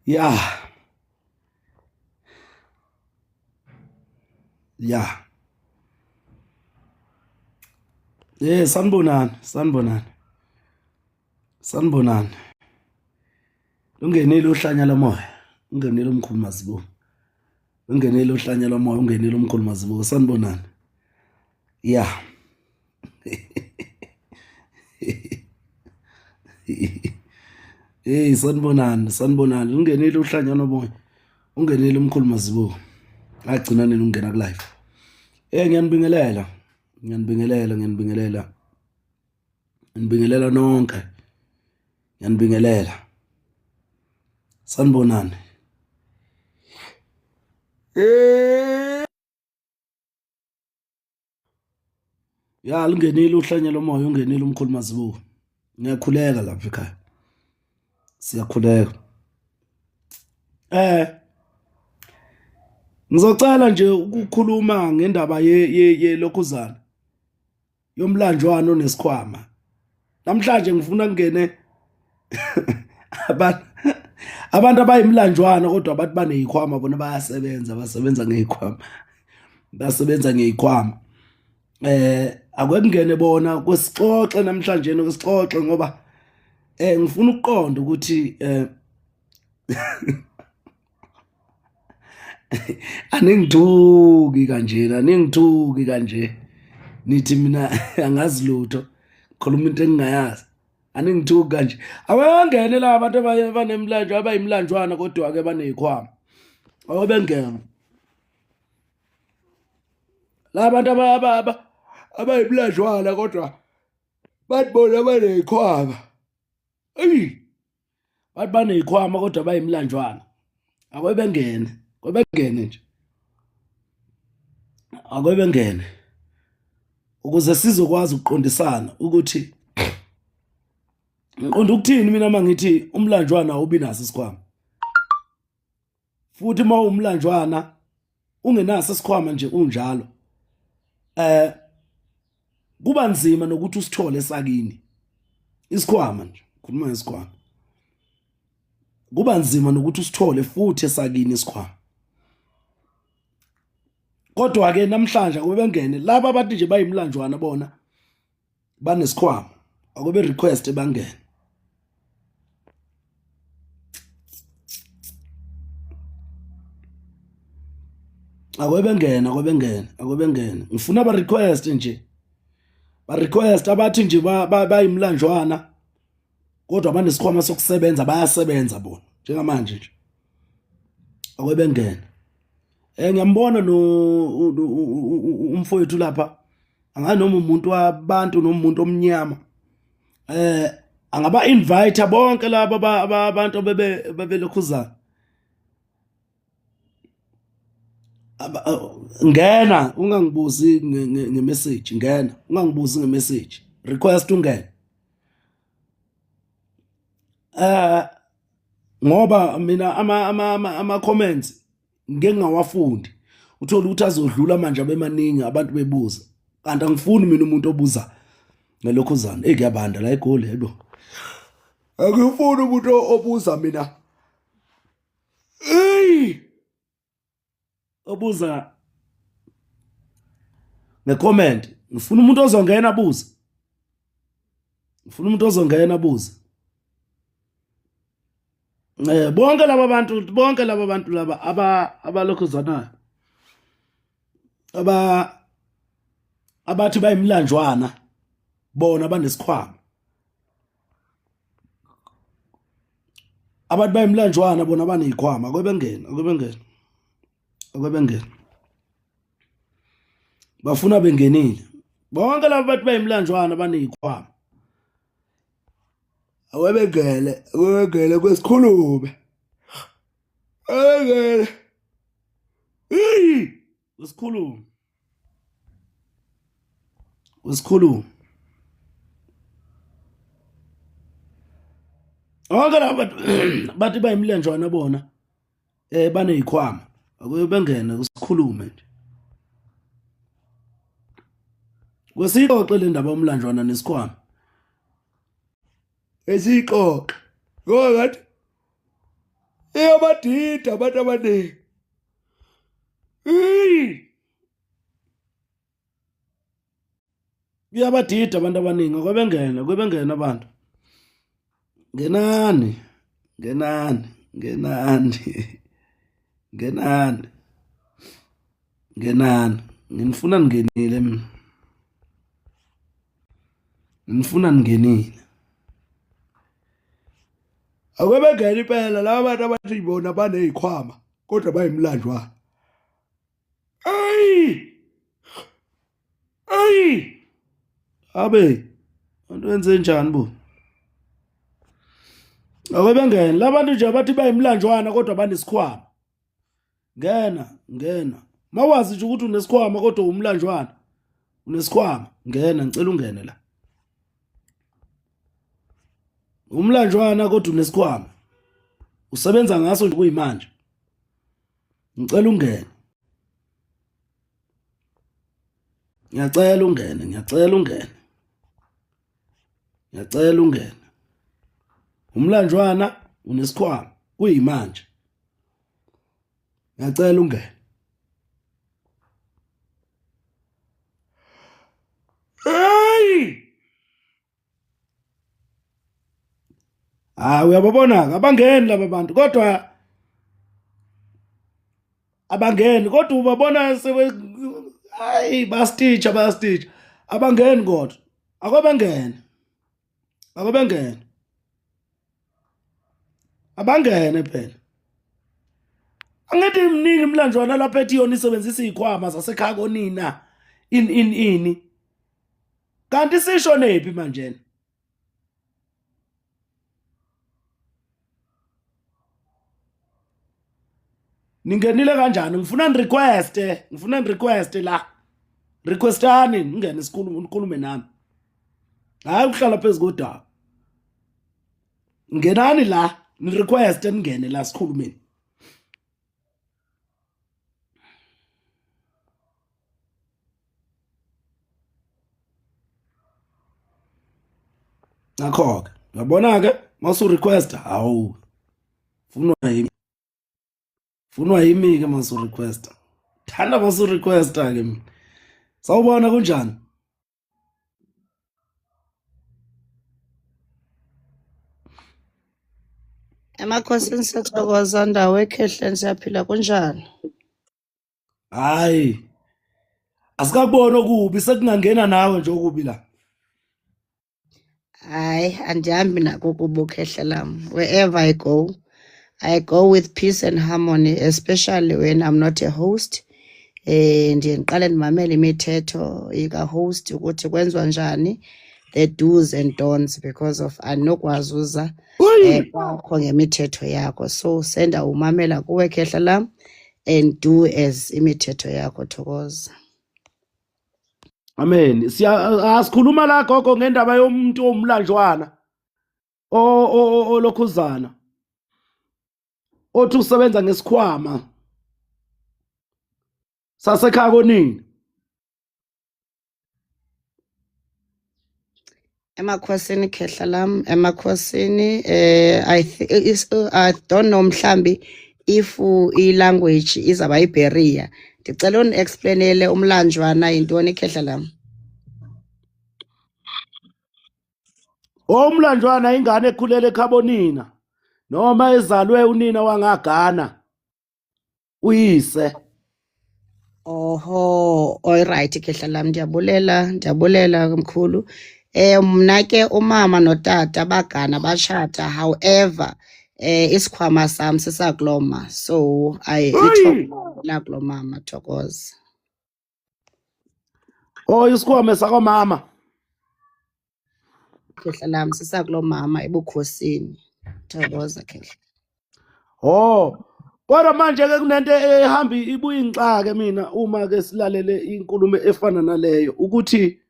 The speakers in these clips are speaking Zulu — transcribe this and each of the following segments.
Yeah. Yeah. Sanibonani, sanibonani. Sanibonani. Ungenile uhlanya lomoya. Ungenile umkhulu Mazibuko. Ungenile uhlanya lomoya, ungenile umkhulu Mazibuko. Sanibonani. Yeah. Sanibonani, sanibonani. Ungenile uhlanya lomoya. Ungenile umkhulu Mazibuko. Agcina nini ungena ku live. Ngiyanibingelela. Ngiyanibingelela nonke. Ngiyanibingelela. Sanibonani. Ya lingenile uhlanya lomoya, ungenile umkhulu Mazibuko. Ngiyakhuleka lapha ekhaya. Siyakhuleka. Ngizocela nje ukukhuluma ngendaba ye lokhuzana. Yomlanjwana onesikhwama. Namhlanje ngifuna kungene abantu abayimlanjwana kodwa abantu banezikhwama bona basebenza ngezikhwama. Basebenza ngezikhwama. Akwekungene bona kwesixoxe namhlanje nokusixoxe ngoba ngifuna ukuqonda ukuthi aningithuki kanje nithi mina angazi lutho khuluma into engingayazi aningithuki kanje awangene la abantu abanemlanjwa abayimlanjwana kodwa ke banezikhwama awabengena la bantu abayimlanjwana kodwa batibona banezikhwama bathi banezikhwama kodwa bayimlanjwana akwebengene nje akwebengene ukuze sizokwazi ukuqondisana ukuthi ngiqonda ukuthini mina mangithi umlanjwana awubi naso isikhwama futhi umlanjwana ungenaso isikhwama nje unjalo kuba nzima nokuthi usithole sakini isikhwama nje khuluma ngesikhwama kuba nzima nokuthi usithole futhi esakini isikhwama kodwa ke namhlanje akubengene laba abathi nje bayimlanjwana bona banesikhwama akube request bangene akwebengene ngifuna ba request nje ba request abathi nje bayimlanjwana kodwa banesikhwama sokusebenza bayasebenza bona njengamanje nje akwebengene ngiyambona no umfowethu lapha anganoma umuntu wabantu noma umuntu omnyama angaba invite bonke laba abantu bebelokhuzana ngena ungangibuzi ngemessage ngena ungangibuzi ngemessage request ungena ngoba mina ama comments ngeke ngawafundi uthola ukuthi azodlula manje abemaningi abantu bebuza kanti angifuni mina umuntu obuza ngelokhuzana kuyabanda la egoli yebo angifuni umuntu obuza mina obuza ngecomment ngifuna umuntu ozongena abuza abuza bonke laba bantu laba abalokhuzanayo abathi bayimlanjwana bona banesikhwama abantu bayimlanjwana bona banezikhwama akwebengene bafuna bengenile bonke laba bathi bayimlanjwana banezikhwama awebengele kwesikhulume awebengele wesikhulume onke laba bathi bayimlanjwana bona banezikhwama awebengene kwesikhulume nje Kwesixoxe le ndaba yomlanjwana nesikhwama. Esixoxe. Ngoba ngathi iyabadida abantu abaningi. Iyabadida abantu abaningi kwebengena abantu. Ngenani. Nginifuna ningenile mina. Nifuna ningenile. Akwebengena impela laba bantu abathi bona banezikhwama kodwa bayimlanjwana. Abe abantu wenze njani bo? Akwebengena labantu nje abathi bayimlanjwana kodwa banesikhwama. Ngena. Mawazi nje ukuthi unesikhwama kodwa umlanjwana. Unesikhwama, ngicela ungene la. Umlanjwana kodwa unesikhwama. Usebenza ngaso nje kuyimanje. Ngicela ungene. Ngiyacela ungene. Umlanjwana unesikhwama kuyimanje. Ngiyacela ungene. Uyababona abangeni laba bantu kodwa abangeni kodwa ubabona bastitcha abangeni kodwa akwabengene abangene phela angithi imningi imlanjwana lapha ethi yona isebenzisa izikhwama zasekhaya konina ini kanti sisho nephi manje ningenile kanjani ngifuna nirequest la requestani ngene sikhulume nami hayi uhlala phezulu kodaba ngenani la nirequest ningene la sikhulumeni ngakho-ke uyabona-ke masu request hawu funwa yimi-ke masu request thanda masu requesta-ke mina sawubona kunjani Emakhosini siyathokoza ndawo ekhehleni siyaphila kunjani? hayi asikakubona okubi sekungangena nawe nje okubi la Hayi andihambi nako kuba ukhehle lam. Wherever I go with peace and harmony, especially when I'm not a host. Ndiye ndiqale ndimamele imithetho ika-host ukuthi kwenziwa njani, the do's and don'ts, because of andinokwazi uza kwakho ngemithetho yakho. So senda umamela kuwe khehla lam and do as imithetho yakho Thokoza. amen asikhuluma la gogo ngendaba yomuntu omlanjwana olokhuzana othi usebenza ngesikhwama sasekhaya konini Emakhosini khehla lam, emakhosini I don't know mhlambi if i-language izaba iberia. Ndicela uni-explainele umlanjwana yintoni khehla lam. Umlanjwana ingane ekhulele ekhabonina noma ezalwe unina wangagana uyise. Oho, all right khehla lam, ndiyabulela mkhulu. Mna ke umama notata bagana bashata, however isikhwama sam sisakuloma, so ithola kulo mama Thokoza. Isikhwama sakamama khehla lam sisakulo mama ebukhosini Thokoza khehla. Kodwa manje-ke kunento ehamba ibuye ingixake mina uma-ke silalele inkulumo efana naleyo ukuthi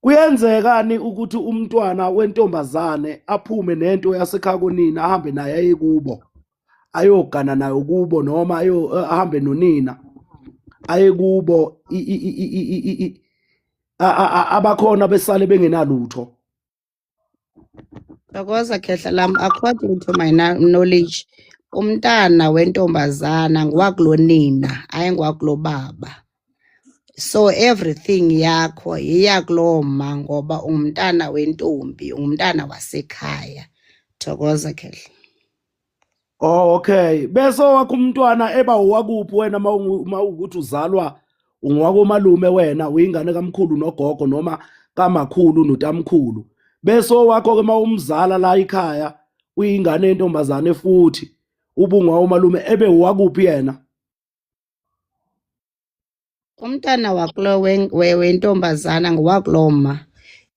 kuyenzekani ukuthi umntwana wentombazane aphume nento yasekhaya konina ahambe naye aye kubo ayogana nayo kubo noma ahambe nonina aye kubo abakhona besale bengenalutho. Thokoza khehla lam, according to my knowledge, umntana wentombazana ngwakulonina ayengwakulobaba. So everything yakho yiyakuloma ngoba umntana wentombi, umntana wasekhaya. Thokoza khehla. Oh, okay. Bese wakho umntwana eba owakuphi wena mawukuthi uzalwa ungwakomalume wena uyingane kamkhulu nogogo noma kamakhulu notamkhulu. Bese wakho ke mawumzala la ekhaya uyingane yentombazane futhi ubungwakomalume ebe owakuphi yena. Umntana wakulo wentombazana ngwakuloma,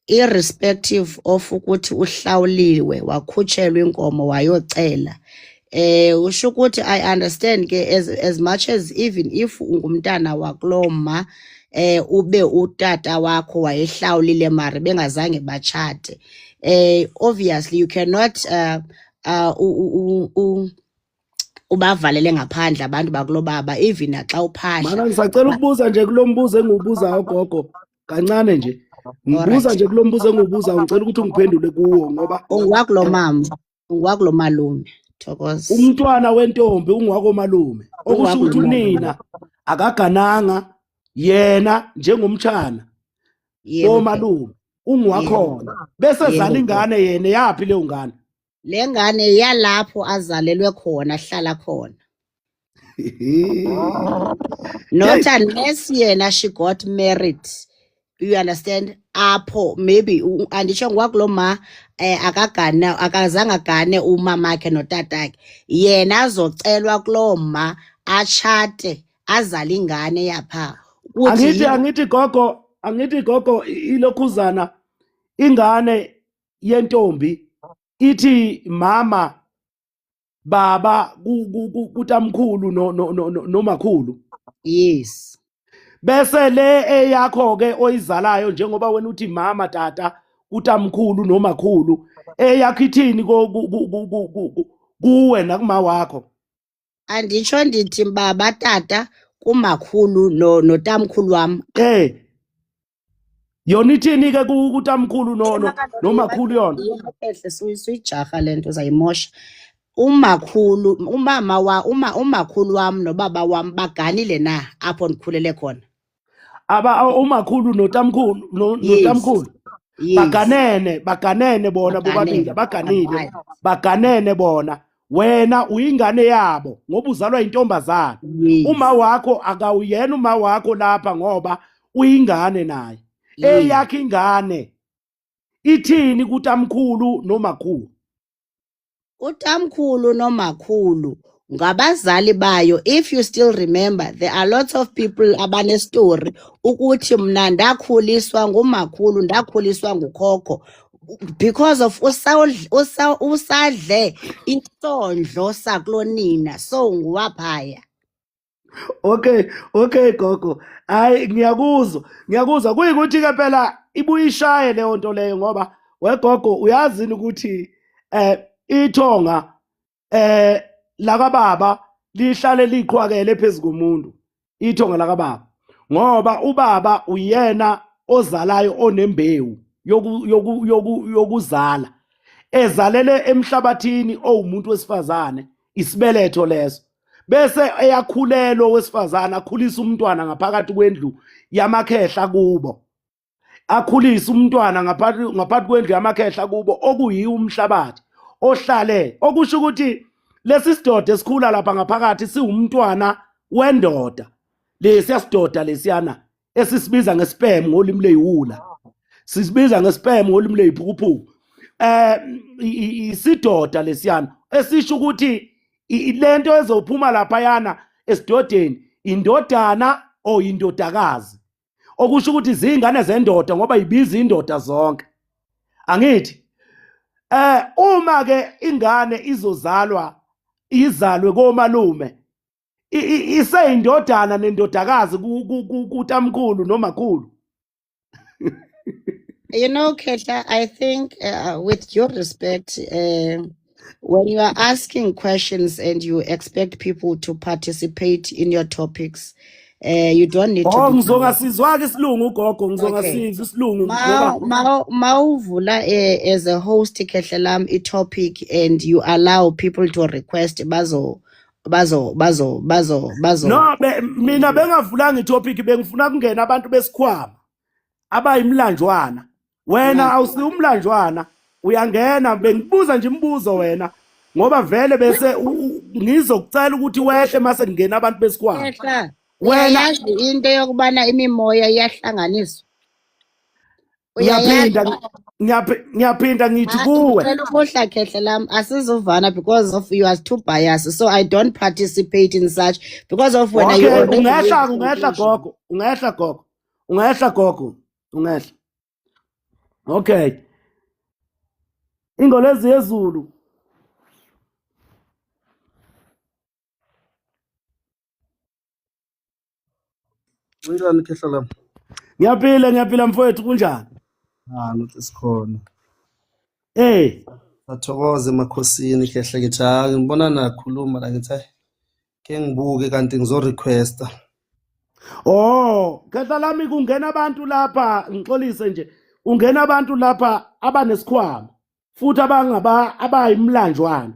irrespective of ukuthi uhlawuliwe wakhutshelwa inkomo wayocela. Usho ukuthi I understand ke as much as even if ungumntana wakuloma ube utata wakho wayehlawulile mari bengazange bachate. Obviously you cannot ubavalele ngaphandle abantu bakulobaba even naxa uphahla. Mana ngisacela ukubuza nje kulombuzo engibuza ugogo kancane nje. Ngibuza nje kulombuzo engibuza ngicela ukuthi ungiphendule kuwo ngoba ungwakulomama, ungwakulomalume. Thokoza. Umntwana wentombi ungwakomalume. Okusho ukuthi unina akagananga yena njengomtshana. Womalume ungwakhona. Bese zala ingane yena yapi le ngane? Le ngane yalapho azalelwe khona hlala khona. Not unless yena she got married. You understand? Apho maybe andisho ngwakuloma akazange agane umama wakhe notatakhe. Yena azocelwa kuloma achate azale ingane yapha. Angithi gogo ilokhuzana ingane yentombi ithi mama baba kutamkhulu nomakhulu. Yes. Bese le eyakho ke oyizalayo njengoba wena uthi mama tata utamkhulu nomakhulu eyakho ithini kuwe nakuma wakho. Anditsho ndithi baba tata kumakhulu notamkhulu wami. Yona ithini ke kutamkhulu nomakhulu yona? Ehle suyijaha lento uzayimosha. Umakhulu umakhulu wami nobaba wami baganile na apho ndikhulele khona. Umakhulu notamkhulu notamkhulu baganene bona bobabili baganene bona. Wena uyingane yabo ngoba uzalwa intombazana. Uma wakho akawuyena uma wakho lapha ngoba uyingane naye. Eyakhe ingane ithini kutamkhulu nomakhulu? Utamkhulu nomakhulu ngabazali bayo. If you still remember, there are lots of people abane story ukuthi mna ndakhuliswa ngumakhulu ndakhuliswa ngukhokho because of usadle isondlo sakulonina so nguwaphaya. Okay gogo. Hayi ngiyakuzwa kuyikuthi ke phela ibuye ishaye leyo nto leyo ngoba wegogo uyazini ukuthi ithonga lakababa lihlale liqhwakele phezulu komuntu. Ithonga lakababa ngoba ubaba uyena ozalayo onembewu yokuzala ezalele emhlabathini owumuntu wesifazane isibeletho leso. Bese eyakhulelo wesifazana akhulisa umntwana ngaphakathi kwendlu yamakhehla kubo. Akhulisa umntwana ngaphakathi kwendlu yamakhehla kubo okuyi umhlabathi ohlale. Okusho ukuthi lesi sidoda esikhula lapha ngaphakathi siwumntwana wendoda. Lesi yasidoda lesiyana esisibiza ngesperm ngolimi leyiwula. Sisibiza ngesperm ngolimi leyiphukuphuku. Isidoda lesiyana esisho ukuthi lento ezophuma lapha yana esidodeni indodana o indodakazi. Okusho ukuthi izingane zendoda ngoba ibiza indoda zonke. Angithi uma ke ingane izalwe komalume iseyindodana nendodakazi kutamkhulu nomakhulu. You know, Keta, I think with due respect, when you are asking questions and you expect people to participate in your topics, You don't need to Oh be ngizongasizwa ke isilungu ugogo okay. ngizongasizwa isilungu ngoba Mauvula as a host Khehlelam topic and you allow people to request bazo No mina bengavulanga itopic bengifuna kungena abantu besikhwama abayimlanjwana wena awusi umlanjwana uyangena bengibuza nje imibuzo wena ngoba vele bese ngizokucela ukuthi wehle mase kungena abantu besikhwama Yehla wena uyayazi into yokubana imimoya iyahlanganiswa uyayazi ngiyaphinda ngithi kuwe ngicela ukuhla Khehlelam asizuvana because of you are too biased, so I don't participate in such because of when you okay already ungehla gogo ungehla okay ingolezi yezulu Kunjani Khehlelam? Ngiyaphila mfowethu kunjani? Nathi sikhona. Athokoze emakhosini Khehle ngithi ngibona nakhuluma la ngithi ke ngibuke kanti ngizo-requesta. Oh, Khehla lami kungena abantu lapha ngixolise nje. Ungena abantu lapha abanesikhwama futhi abayimlanjwana.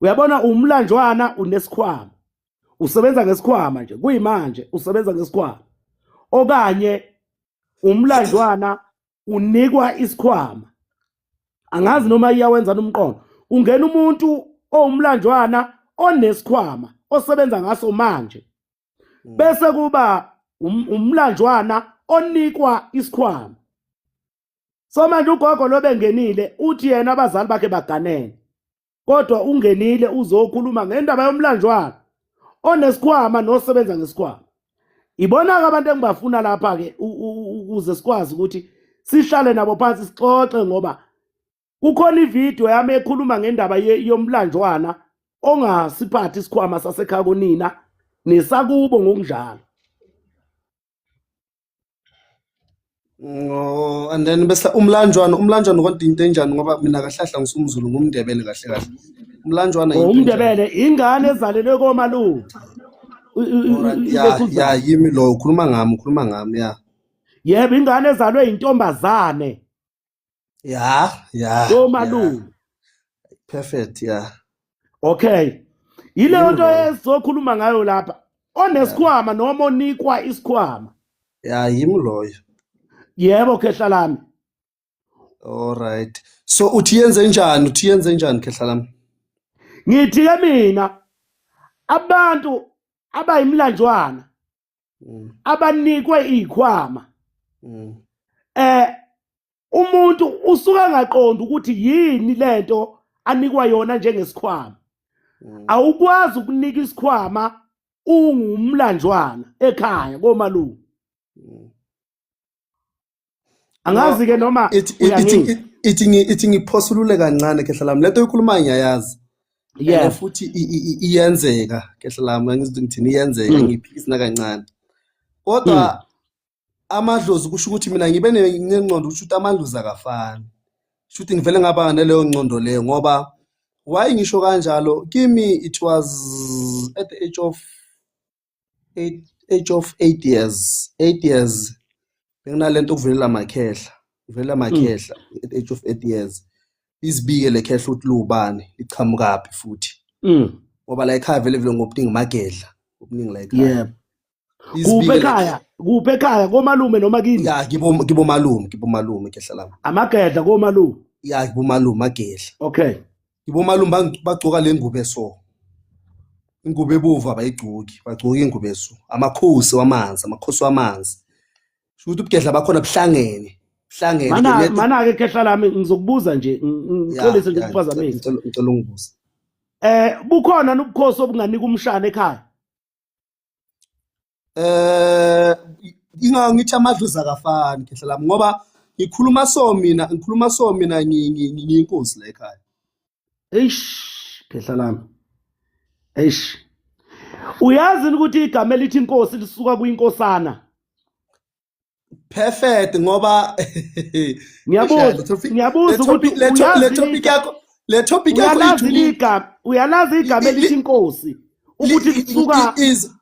Uyabona umlanjwana unesikhwama. Usebenza ngesikhwama nje kuyimanje usebenza ngesikhwama. Okanye umlanjwana unikwa isikhwama. Angazi noma iyawenza nomqondo. Ungena umuntu owumlanjwana onesikhwama osebenza ngaso manje. Bese kuba umlanjwana onikwa isikhwama. So manje ugogo lobengenile uthi yena abazali bakhe baganene. Kodwa ungenile uzokhuluma ngendaba yomlanjwana onesikhwama nosebenza ngesikhwama. Ibona ke abantu engibafuna lapha ke ukuze sikwazi ukuthi sihlale nabo phansi sixoxe ngoba kukhona ivideo yami ekhuluma ngendaba yomlanjwana ongasiphathi isikhwama sasekhaya konina nesakubo ngokunjalo. And then bese umlanjwana konke into enjani ngoba mina kahlahla ngisumzulu ngumndebele kahle. Umlanjwana umndebele ingane ezalelwe komalume. Ya yimi lo ukhuluma ngami ya. Yebo ingane ezalwe intombazane. Ya. Komalume. Perfect ya. Okay. Ile nto ezokhuluma ngayo lapha. Onesikhwama noma onikwa isikhwama. Ya yimi loyo. Yebo Khehla lami. All right. So uthi yenze njani Khehla lami? Ngithi ke mina abantu abayimlanjwana abanikwe izikhwama umuntu usuka ngaqonda ukuthi yini lento anikwa yona njengesikhwama. Awukwazi ukunika isikhwama ungumlanjwana ekhaya komalume. Angazi ke noma ithi ngiphosulule kancane Khehla lami lento oyikhuluma ngiyayazi. Yeah futhi iyenzeka Khehla lami ngizithini iyenzeka ngiphikisana kancane. Kodwa amadlozi kusho ukuthi mina ngibe nengcondo ukuthi amadlozi akafani. Shuthi ngivele ngaba naleyo ngcondo leyo ngoba why ngisho kanjalo kimi it was at the age of 8 years. 8 years benginalento ukuvelela makhehla at the age of 8 years. Izibike lekhehla ukuthi lubani liqhamukaphi futhi. Ngoba la ekhaya vele ngobuningi magedla obuningi la ekhaya. Yebo. Kuphe ekhaya komalume noma kini? Ya kibomalume Khehla lami. Amagedla komalume. Ya kibomalume magedla. Okay. Kibomalume bagcoka le ngubo eso. Ingubo ebovu abayigcoki, bagcoka ingubo eso. Amakhosi wamanzi. Shuthi ubugedla bakhona buhlangene. Mana ke Khehla lami ngizokubuza nje ngixolise nje ukuphazamisa. Ngicela ungibuze. Bukhona ubukhosi obunganika umshana ekhaya? Ngithi amadlozi akafani Khehla lami ngoba ngikhuluma so mina ngiyinkosi la ekhaya. Khehla lami. Uyazi ukuthi igama elithi inkosi lisuka kuyinkosana? Perfect ngoba ngiyabuza ukuthi le topic yakho uyalazi igama elithi inkosi ukuthi lisuka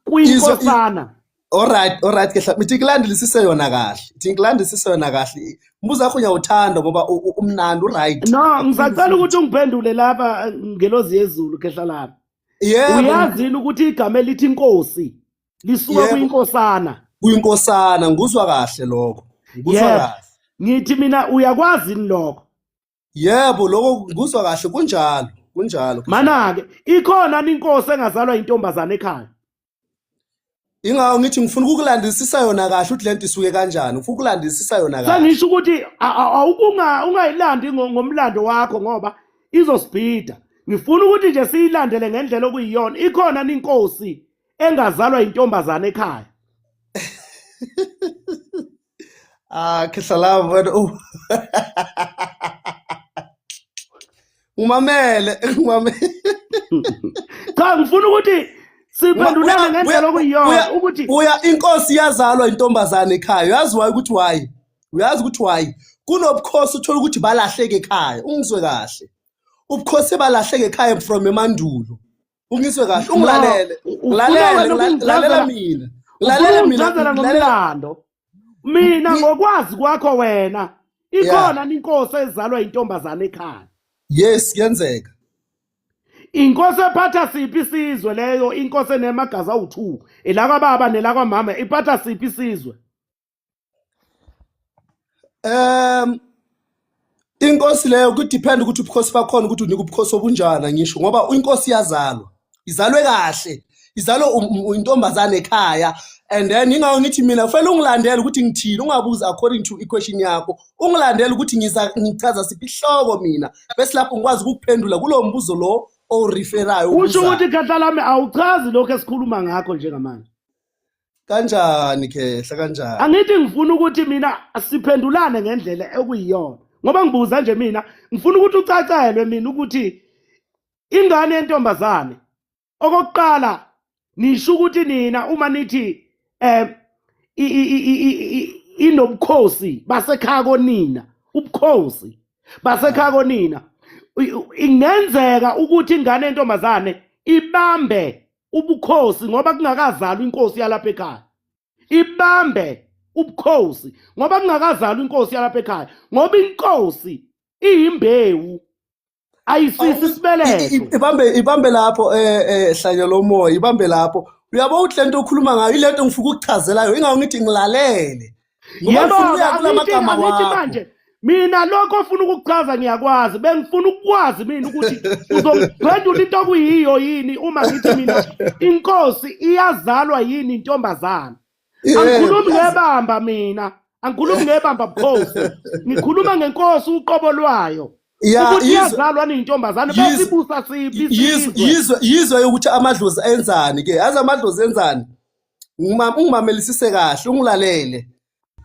kuyinkosana. Alright ke mithi ngilandelisise yona kahle. Ithi ngilandisise yona kahle. Umbuzo wakho ngiyawuthanda ngoba umnandi right. No, ngisacela ukuthi ungiphendule lapha ngelozi yezulu Khehlalami. Yebo, Uyazini ukuthi igama elithi inkosi lisuka Yebo. kuyinkosana? kuyinkosana nguzwa kahle lokho. Nguzwa Yebo. kahle. Ngithi mina uyakwazi lokho. Yebo, lokho nguzwa kahle kunjalo. Mana-ke ikhona inkosi engazalwa intombazane ekhaya. Ingawo ngithi ngifuna ukukulandisisa yona kahle uthi lento isuke kanjani. Ngifuna ukulandisisa yona kahle. Sengisho ukuthi ungayilandi ngomlando wakho ngoba izosibhida. Ngifuna ukuthi nje siyilandele ngendlela okuyiyona. Ikhona inkosi engazalwa intombazane ekhaya. Khehlalami wena umamele. Cha ngifuna ukuthi siphendulane ngendlela okuyiyona ukuthi uya inkosi yazalwa intombazane ekhaya. Uyazi ukuthi why? Kunobukhosi uthola ukuthi balahleke ekhaya. Ungizwe kahle. Ubukhosi balahleke ekhaya from emandulo. Ungizwe kahle. Ungilalele. Lalela mina. Lalela ngomlando. Mina ngokwazi kwakho wena ikhona inkosi ezalwa intombazane ekhaya. Yes, kuyenzeka. Inkosi ephatha siphi isizwe leyo inkosi enemagazi awu2 elaka baba nelaka mama iphatha siphi isizwe? Inkosi leyo kudepend ukuthi ubukhosi bakhona ukuthi unika ubukhosi obunjana ngisho ngoba inkosi iyazalwa. Izalwe kahle. Izalwe intombazane ekhaya. And then ingawo ngithi mina kufanele ungilandele ukuthi ngithini ungabuza according to equation yakho. Ungilandele ukuthi ngichaza siphi ihloko mina. Bese lapho ngikwazi ukuphendula kulo mbuzo lo oreferayo. Usho ukuthi Khehlalami awuchazi lokho esikhuluma ngakho njengamanje. Kanjani Khehla kanjani? Angithi ngifuna ukuthi mina siphendulane ngendlela ekuyiyona. Ngoba ngibuza nje mina ngifuna ukuthi ucacelwe mina ukuthi ingane yentombazane okokuqala nisho ukuthi nina uma nithi inobukhosi basekhaya konina ubukhosi basekhaya konina ingenzeka ukuthi ingane yentombazane ibambe ubukhosi ngoba kungakazalwa inkosi yalapha ekhaya ibambe ubukhosi ngoba kungakazalwa inkosi yalapha ekhaya ngoba inkosi iyimbewu ayisisi sibeletho ibambe lapho hlanya lomoya ibambe lapho uyabo uthi lento okhuluma ngayo ilento ngifuna ukuchazelayo ingawo ngithi ngilalele yebo angithi manje mina lokho ofuna ukuchaza ngiyakwazi bengifuna ukwazi mina ukuthi uzongiphendula into okuyiyo yini uma ngithi mina inkosi iyazalwa yini intombazana angikhulumi ngebamba mina angikhulumi ngebamba bukhosi ngikhuluma ngenkosi uqobo lwayo ukuthi iyazalwa nintombazane besibusa siphi yizwe ukuthi amadlozi enzani ke yazi amadlozi enzani ungimamelisise kahle ungilalele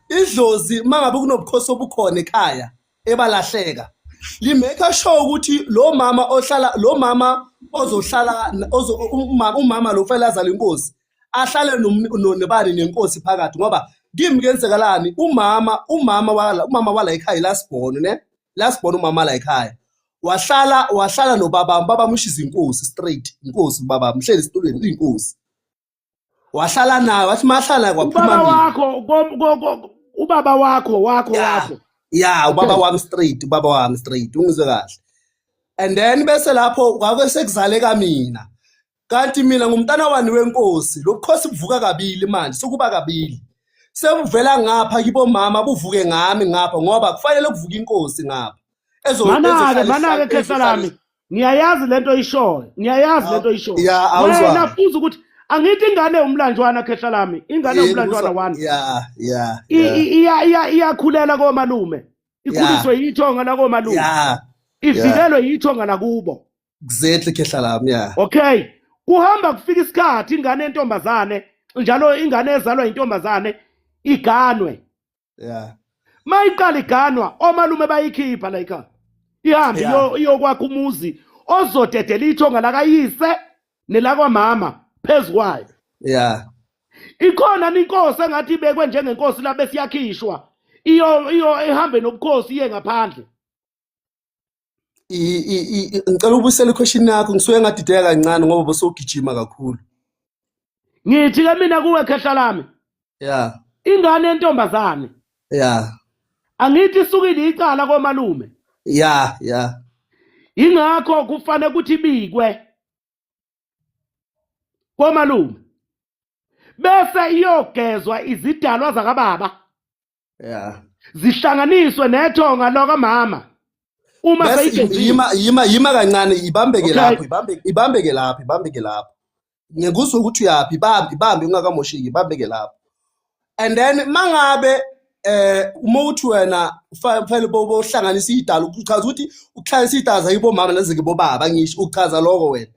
idlozi mangabe kunobukhosi obukhona ekhaya ebalahleka limake sure ukuthi lo mama ozohlala umama lo fela azala inkosi ahlale nebani nenkosi phakathi ngoba kimi kenzekalani umama wala ekhaya last born umama la ekhaya wahlala nobaba mushiza inkosi straight inkosi baba mhleli esitulweni inkosi wahlala naye wathi mahlala kwaphuma ubaba wakho yeah ubaba wami straight ungizwe kahle and then bese lapho kwake sekuzaleka mina kanti mina ngumntana wani wenkosi lokukhosi kuvuka kabili manje sokuba kabili sebuvela ngapha kibo mama buvuke ngami ngapha ngoba kufanele kuvuka inkosi ngapha manake Khehlalami ngiyayazi lento ishoyo wena futhi ukuthi angithi ingane umlanjwana Khehlalami ingane umlanjwana wani iyakhulela komalume ikhuliswe yithonga la komalume ivikelwe yithonga nakubo exactly Khehlalami okay kuhamba kufika isikhathi ingane yentombazane njalo ingane ezalwa intombazane iganwe mayiqala iganwa omalume bayikhipha la ekhaya ihambe iyokwakha umuzi ozodedela ithonga lakayise nelakwa mama phezukwayo ikhona inkosi engathi ibekwe njengenkosi la bese yakhishwa iyo ehambe nobukhosi iye ngaphandle ngicela ubusela iquestion yakho ngisuke ngadideka kancane ngoba bosogijima kakhulu ngithi ke mina kuwe Khehlalami Yeah. ingane yentombazane Yeah. angithi isukile icala komalume Yeah. Yeah. ingakho kufanele ukuthi ibikwe komalume bese iyogezwa izidalwa zakababa Yeah. zihlanganiswe nethonga lokamama uma Bese seyigeziwe yima kancane ibambeke Okay. lapho ibambeke lapho ngekuzwe ukuthi uyaphi ibambe ungakamoshiki ibambeke lapho and then mangabe uma uthi wena kufanele bohlanganisa idala uchaza ukuthi ukuhlanganisa idala zayibo mama nezike baba ngisho uchaza lokho wena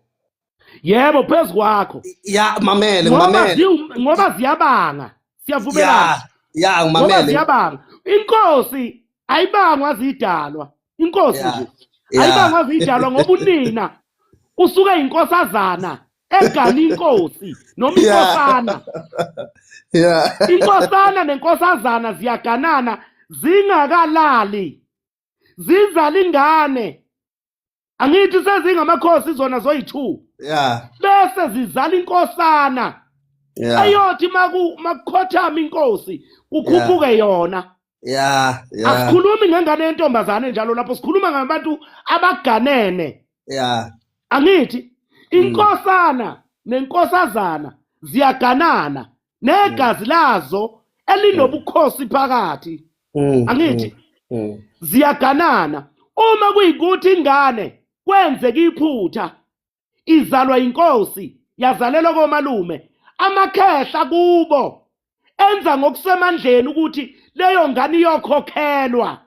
yebo phezu kwakho ya mamele ngoba ziyabanga siyavumelana ya ngoba mamele ziyabanga inkosi ayibangwa zidalwa inkosi Yeah. nje Yeah. ayibangwa zidalwa ngoba unina usuke inkosazana egana inkosi noma Yeah. inkosana yeah inkosana nenkosazana ziyaganana zingakalali zizala ingane angithi sezingamakhosi zona zoyi2 yeah bese zizala inkosana yeah ayothi makukhothama inkosi kukhuphuke yona yeah asikhulumi ngengane yentombazane njalo lapho sikhuluma ngabantu abaganene yeah angithi inkosana nenkosazana ziyaganana negazi lazo elinobukhosi phakathi angithi ziyaganana uma kuyikuthi ingane kwenzeka iphutha izalwa inkosi yazalelwa komalume amakhehla kubo enza ngokusemandleni ukuthi leyo ngane iyokhokhelwa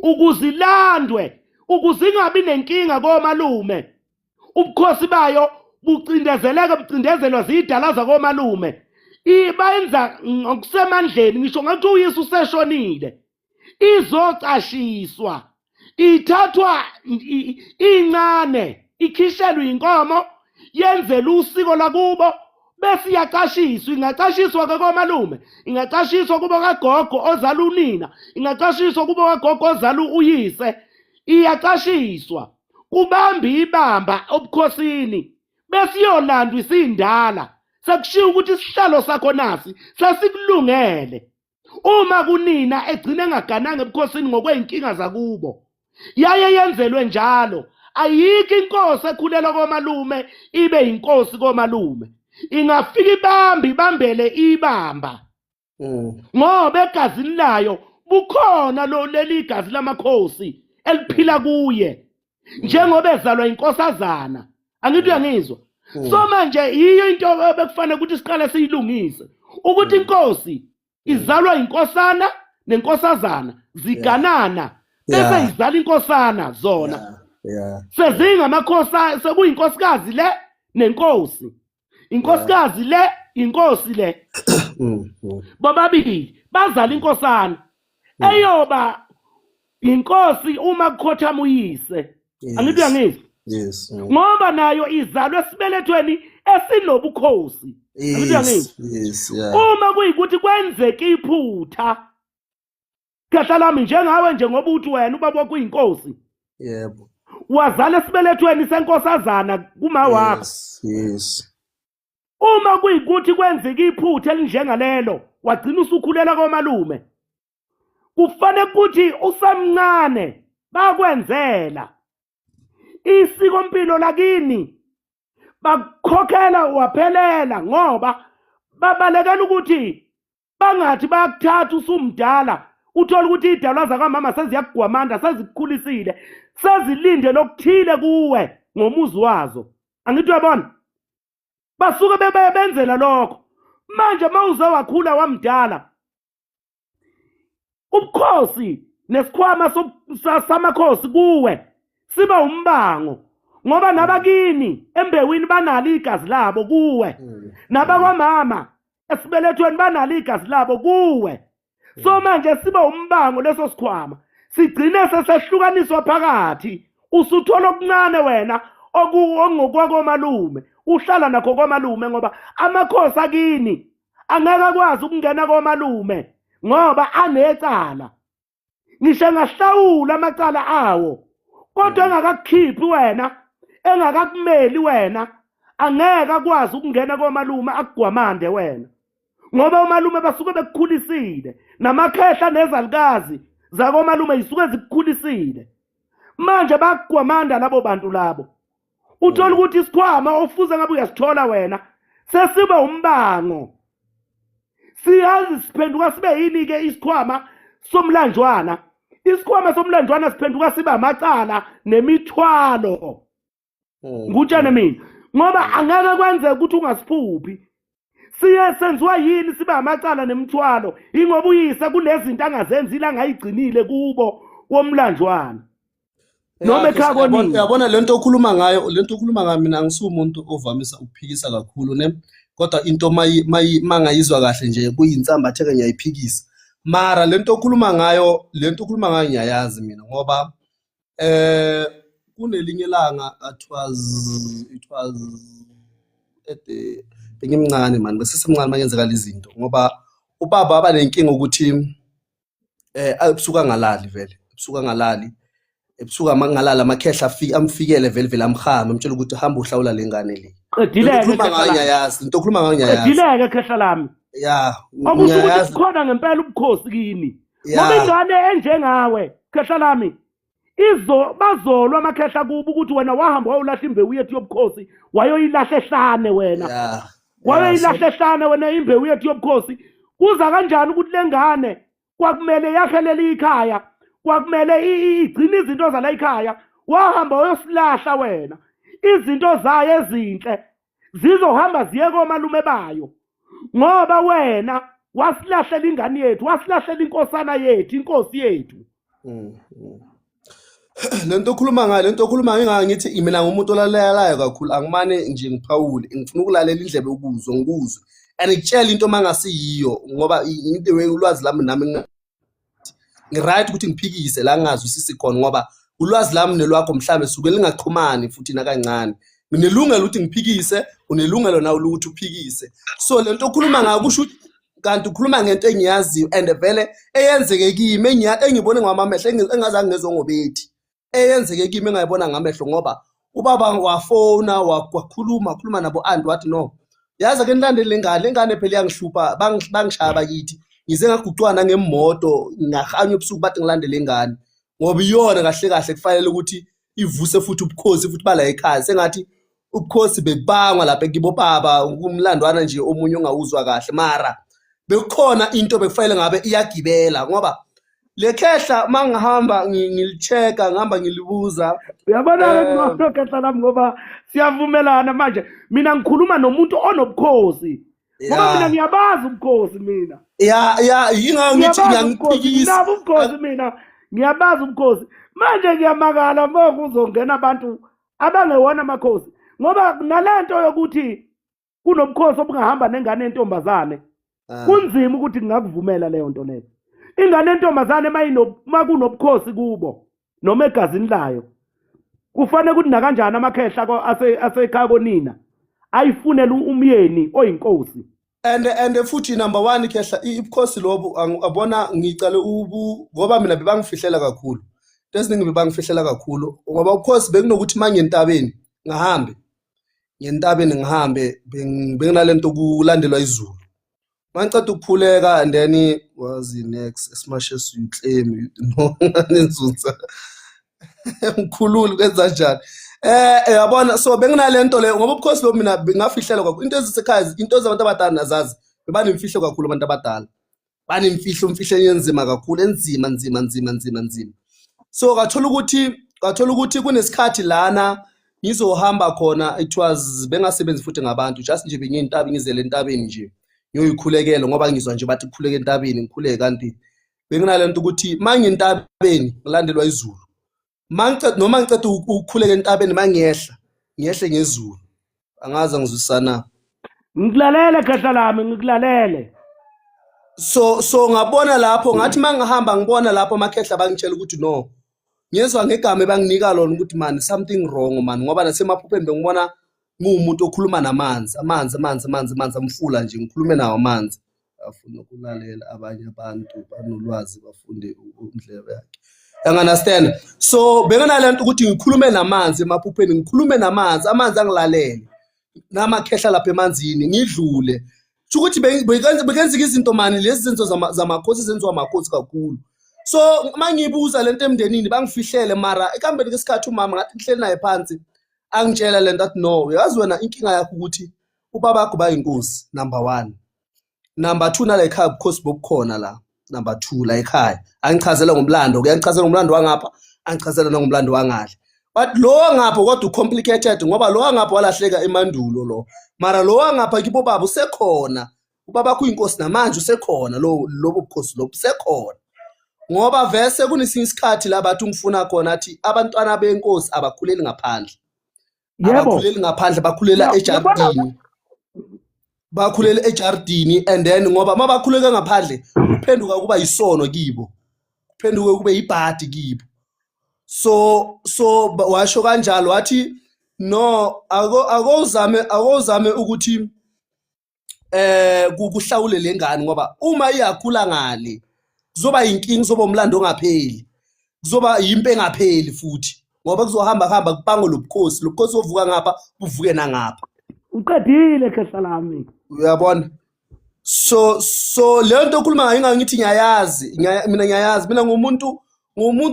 ukuzilandwe ukuze ingabi nenkinga komalume ubukhosi bayo bucindezelwa zidala zakomalume ibenza ngokusemandleni ngisho ngathi uYesu seshonile izocashiswa ithathwa incane ikhishelwe inkomo yenzelwe usiko lakubo bese iyaqashiswa ingaqashiswa ke komalume ingaqashiswa kubo kagogo ozala unina ingaqashiswa kubo kagogo ozala uyise iyaqashiswa kubamba ibamba obukhosini bese iyolandwa isindala sekushiya ukuthi isihlalo sakho nasi sesikulungele uma kunina egcina engagananga ebukhosini ngokweyinkinga zakubo yaye yenzelwe njalo ayikho inkosi ekhulela komalume ibe inkosi komalume ingafika ibambele ibamba ngoba egazini layo bukhona leli gazi lamakhosi eliphila kuye njengoba ezalwa inkosazana angithi uyangizwa so manje yiyo into bekufanele ukuthi siqale siyilungise ukuthi inkosi izalwa inkosana nenkosazana ziganana bese izala inkosana zona sezingamakhosi sekuyinkosikazi le nenkosi inkosikazi le inkosi le bobabili bazala inkosana eyoba inkosi uma kukhothama uyise angithi uyangizwa yes ngoba nayo izalwe esibelethweni esinobukhosi angithi uyangizwa yes yeah uma kuyikuthi kwenzeka iphutha kahle lami njengawe njengoba uthi wena ubaba wakho uyinkosi yebo wazala esibelethweni senkosazana kuma wakho yes uma kuyikuthi kwenzeka iphutha elinjengalelo wagcina usukhulela komalume kufanele ukuthi usamncane bakwenzela isiko impilo lakini bakukhokhela waphelela ngoba babalekela ukuthi bangathi bayakuthatha usumdala uthola ukuthi idalwa zakamama seziyakugwamanda sezikukhulisile sezilinde lokuthile kuwe ngomuzi wazo angithi uyabona basuke benzela lokho manje mawuze wakhula wamdala ubukhosi nesikhwama samakhosi kuwe siba umbango ngoba nabakini embewini banalo igazi labo kuwe nabakwamama esibelethweni banalo igazi labo kuwe so manje siba umbango leso sikhwama sigcine sesehlukaniswa phakathi usuthola okuncane wena okungokwakomalume uhlala nakho komalume ngoba amakhosi akini angeke akwazi ukungena komalume ngoba anecala ngisho ngahlawula amacala awo kodwa engakakukhiphi wena engakakumeli wena angeke akwazi ukungena komalume akugwamande wena ngoba umalume basuke bekukhulisile namakhehla nezalukazi zakomalume yisuke zikukhulisile manje bakugwamanda labo bantu labo uthola ukuthi isikhwama ofuze ngabe uyasithola wena sesiba umbango siyazi siphenduka sibe yini-ke isikhwama somlanjwana isikhwama somlanjwana siphenduka sibe amacala nemithwalo ngutshane mina ngoba angeke kwenzeka ukuthi ungasiphuphi siye senziwa yini sibe amacala nemithwalo ingoba uyise kunezinto angazenzile angayigcinile kubo womlanjwana noma ekhaya konini uyabona lento okhuluma ngayo mina angisumuntu ovamisa ukuphikisa kakhulu ne kodwa into mangayizwa kahle nje kuyinsamba theke ngiyayiphikisa mara lento okhuluma ngayo ngiyayazi mina ngoba kunelinye ilanga it was at the bengimncane man besesemncane mangenzekala izinto ngoba ubaba abanenkinga ukuthi ebusuka ngalali vele ebusuka mangalala amakhehla amfikele vele amhama emtshela ukuthi hamba uhlawula lengane le qedileke into okhuluma ngayo ngiyayazi qedileke khehla lami ya okusho ukuthi khona ngempela ubukhosi kini ngoba ingane enjengawe khehla lami bazolwa amakhehla kuba ukuthi wena wahamba wayolahla imbewu yethu yobukhosi wayoyilahla ehlane wena wayoyilahla ehlane wena imbewu yethu yobukhosi kuza kanjani ukuthi lengane kwakumele yakhelele ikhaya kwakumele igcine izinto zala ekhaya wahamba wayosilahla wena izinto zayo ezinhle zizohamba ziye komalume bayo ngoba wena wasilahlela ingane yethu wasilahlela inkosana yethu inkosi yethu lento okhuluma ngayo ngithi mina ngumuntu olalelayo kakhulu angimane nje ngiphawule ngifuna ukulalela indlebe ngikuzwe and ngitshela into mangasiyiyo ngoba into ulwazi lami nami ngiright ukuthi ngiphikise la ngingazwisisi khona ngoba ulwazi lami nelwakho mhlambe suke lingaqhumani futhi nakancane nginelungelo ukuthi ngiphikise unelungelo nawe ukuthi uphikise so lento okhuluma ngayo kusho kanti ukhuluma ngento engiyaziyo and vele eyenzeke kimi engibone ngwamamehlo engazange ngezwe ngobethi eyenzeke kimi engayibona ngamehlo ngoba ubaba wafona wakhuluma nabo anti wathi no yazi ake nilandele lengane phela yangihlupha bangishaya bakithi ngize ngaguqwana ngemoto ngahanya ubusuku bathi ngilandele ingane ngoba iyona kahle kufanele ukuthi ivuse futhi ubukhosi futhi bala ekhaya sengathi ubukhosi bebangwa lapha kibo baba umlandwana nje omunye ongawuzwa kahle mara bekukhona into bekufanele ngabe iyagibela ngoba lekhehla mangihamba ngilicheka ngihamba ngilibuza uyabona khehla lami ngoba siyavumelana manje mina ngikhuluma nomuntu onobukhosi ngoba mina ngiyabazi ubukhosi mina yingayo ngithi ngiyaphikisa ubukhosi mina ngiyabazi ubukhosi manje ngiyamakala manje uzongena abantu abangewona amakhosi ngoba nalento yokuthi kunobukhosi obungahamba nengane entombazane kunzima ukuthi ngingakuvumela leyo nto leyo ingane entombazane makunobukhosi kubo noma egazini layo kufanele ukuthi nakanjani amakhehla asekhaya konina ayifunele umyeni oyinkosi and futhi number 1 khehla ibukhosi lobo abona ngicale ngoba mina bebangifihlela kakhulu leziningi bebangifihlela kakhulu ngoba ubukhosi bekunokuthi manje entabeni ngihambe benginalento kulandelwa izulu mangicela ukuphuleka and then was the next as much as you claim no nenzunza mkhululu kwenza njani yabona so benginalento le ngoba ubukhosi lo mina bengafihlelwa kakhulu into ezisekhaya into zabantu abadala nazazi bebanemfihlo kakhulu abantu abadala banemfihlo enzima kakhulu enzima so kathola ukuthi kunesikhathi lana ngizohamba khona it was bengasebenzi futhi ngabantu just nje bengintabi ngizele entabeni nje ngiyoyikhulekela ngoba ngizwa nje bathi kukhuleke entabeni ngikhuleke kanti benginalento ukuthi mangintabeni ngilandelwa izulu noma ngicela ukukhuleka entabeni mangiyehle ngezulu angaza ngizwisana ngikulalele khehla lami ngikulalele so ngabona lapho ngathi mangihamba ngibona lapho amakhehla bangitshela ukuthi no ngezwe ngegama banginika lona ukuthi man something wrong man ngoba nasemaphupheni bengibona ngumuntu okhuluma namanzi amanzi amfula nje ngikhulume nawo amanzi afuna ukulalela abanye abantu banolwazi bafunde umdlebe yakhe understand so benginalento ukuthi ngikhulume namanzi emaphupheni ngikhulume namanzi amanzi angilalele namakhehla lapha emanzini ngidlule ukuthi bekenzika izinto mani lezi zenzo zamakhosi zenziwa amakhosi kakhulu. So mangibuza lento emndenini bangifihlele mara ekambeni kesikhathi umama ngathi ngihleli naye phansi angitshela lento athi no yazi wena inkinga yakho ukuthi ubaba wakho bayinkosi number 1. Number 2 nala ekhaya ubukhosi bobukhona la. Number 2 la ekhaya angichazela ngomlando kuyangichazela ngomlando wangapha angichazela ngomlando wangale. But lo wangapha kodwa ucomplicated ngoba lo wangapha walahleka emandulo lo. Mara lo wangapha kibo baba usekhona. Ubaba wakho uyinkosi namanje usekhona lo bukhosi lo usekhona. Ngoba vese kunesinye isikhathi la bathu ngifuna khona athi abantwana benkosi abakhuleli ngaphandle. Abakhuleli ngaphandle bakhulela ejardini. Bakhulela ejardini and then ngoba mabakhuleka ngaphandle kuphenduka kuba yisono kibo. Kuphenduka kube yibhadi kibo. So washo kanjalo wathi no akozame ukuthi kuhlawule lengane ngoba uma iyakhula ngale kuzoba inkingi kuzoba umlando ongapheli kuzoba impe engapheli futhi ngoba kuzohamba kubango lobukhosi ovuka ngapha uvuke nangapha uqedile khehla lami uyabona so lento okhuluma ngayo ngithi ngiyayazi mina ngumuntu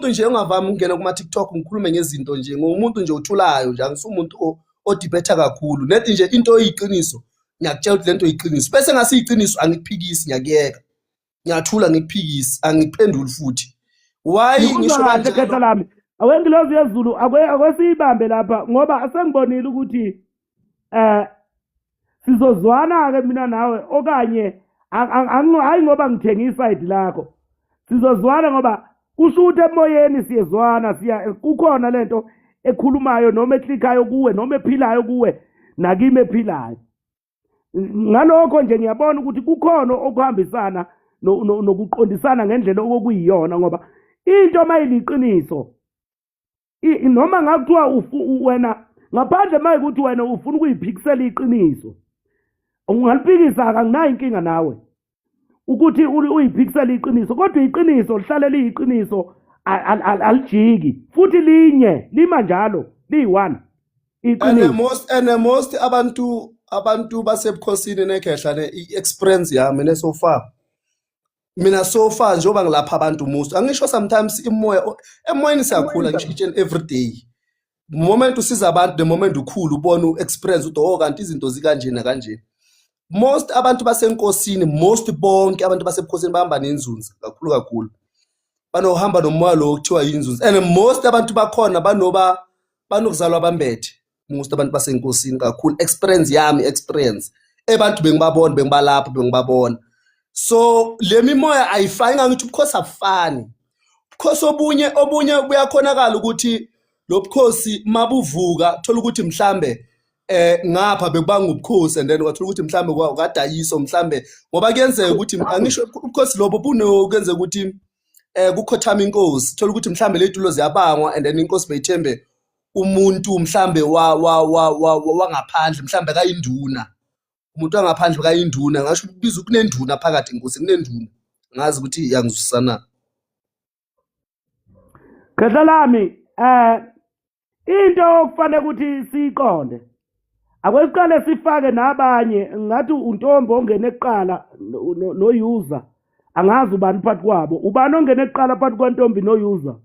nje ongavami ukungena kuma TikTok ngikhulume ngezinto nje ngumuntu nje uthulayo nje angisumuntu odibhetha kakhulu nethi nje into oyiqiniso ngiyakutshela ukuthi lento oyiqiniso bese ngasiyiqiniso angikuphikisi ngiyakuyeka ngiyathula ngikuphikisi angiphenduli futhi why ngisho kanje khehla lami awengilozi yezulu akwesibambe lapha ngoba asengibonile ukuthi sizozwana ke mina nawe okanye hayi ngoba ngithengisa iside lakho sizozwana ngoba kushuthi emoyeni siyezwana kukhona lento ekhulumayo noma eklikayo kuwe noma ephilayo kuwe nakimi ephilayo ngalokho nje ngiyabona ukuthi kukhona okuhambisana nokuqondisana ngendlela okuyiyona ngoba into mayiliqiniso noma ngakuthiwa wena ngaphandle mayikuthi wena ufuna ukuyiphikisela iqiniso ungaliphikisa akanginayo inkinga nawe ukuthi uyiphikisela iqiniso kodwa iqiniso lihlale liyiqiniso alijiki futhi linye lima njalo liyi1 iqiniso and most abantu basebukhosini nekhehla iexperience yami nesofar mina so far njengoba ngilapha abantu most angisho sometimes emoyeni siyakhula ngisho each and every day moment usiza abantu the moment ukhulu ubona uexperience uthi kanti izinto zikanje nakanje most abantu basenkosini bonke abantu basebukhosini bahamba nenzunza kakhulu banohamba nomoya lo kuthiwa yinzunza and most abantu bakhona banokuzalwa bambethe most abantu basenkosini kakhulu experience abantu bengibabona so le mimoya ayifani ngithi ubukhosi afani ubukhosi obunye buyakhonakala ukuthi lo bukhosi mabuvuka thola ukuthi mhlambe ngapha bekubanga ubukhosi and then wathola ukuthi mhlambe ukadayiso mhlambe ngoba kuyenzeka ukuthi angisho ubukhosi lobo bunokwenza ukuthi kukhothama inkosi thola ukuthi mhlambe letulo ziyabangwa and then inkosi beyithembe umuntu mhlambe wangaphandle mhlambe kayinduna umuntu wangaphandle kayinduna ngasho ukubiza kunenduna phakathi inkosi kunenduna ngazi ukuthi iyangizwisana khehla lami into okufanele ukuthi siyiqonde akwesiqale sifake nabanye ngathi untombi ongene eqala no-user angazi ubani phakathi kwabo ubani ongene eqala phakathi kwentombi no-user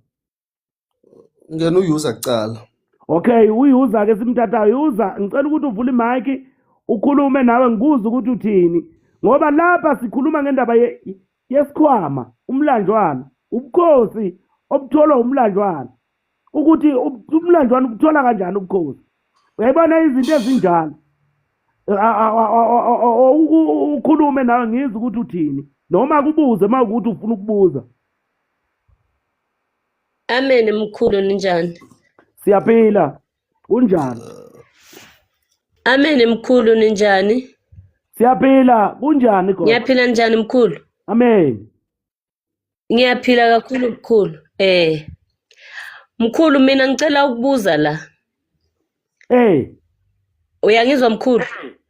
ngena u-user kucala okay u-user ke simthathayo user ngicela ukuthi uvule imic ukhulume nawe ngikuze ukuthi uthini ngoba lapha sikhuluma ngendaba yesikhwama umlanjwana ubukhosi obutholwa umlanjwana ukuthi umlanjwana ubuthola kanjani ubukhosi uyayibona izinto ezinjalo ukhulume nawe ngizwe ukuthi uthini noma kubuze mawukuthi ufuna ukubuza Amen mkhulu ninjani siyaphila kunjani Amen mkhulu ninjani siyaphila kunjani kodwa Ngiyaphila njani mkhulu Amen Ngiyaphila kakhulu mkhulu Mkhulu mina ngicela ukubuza la Uyangizwa mkhulu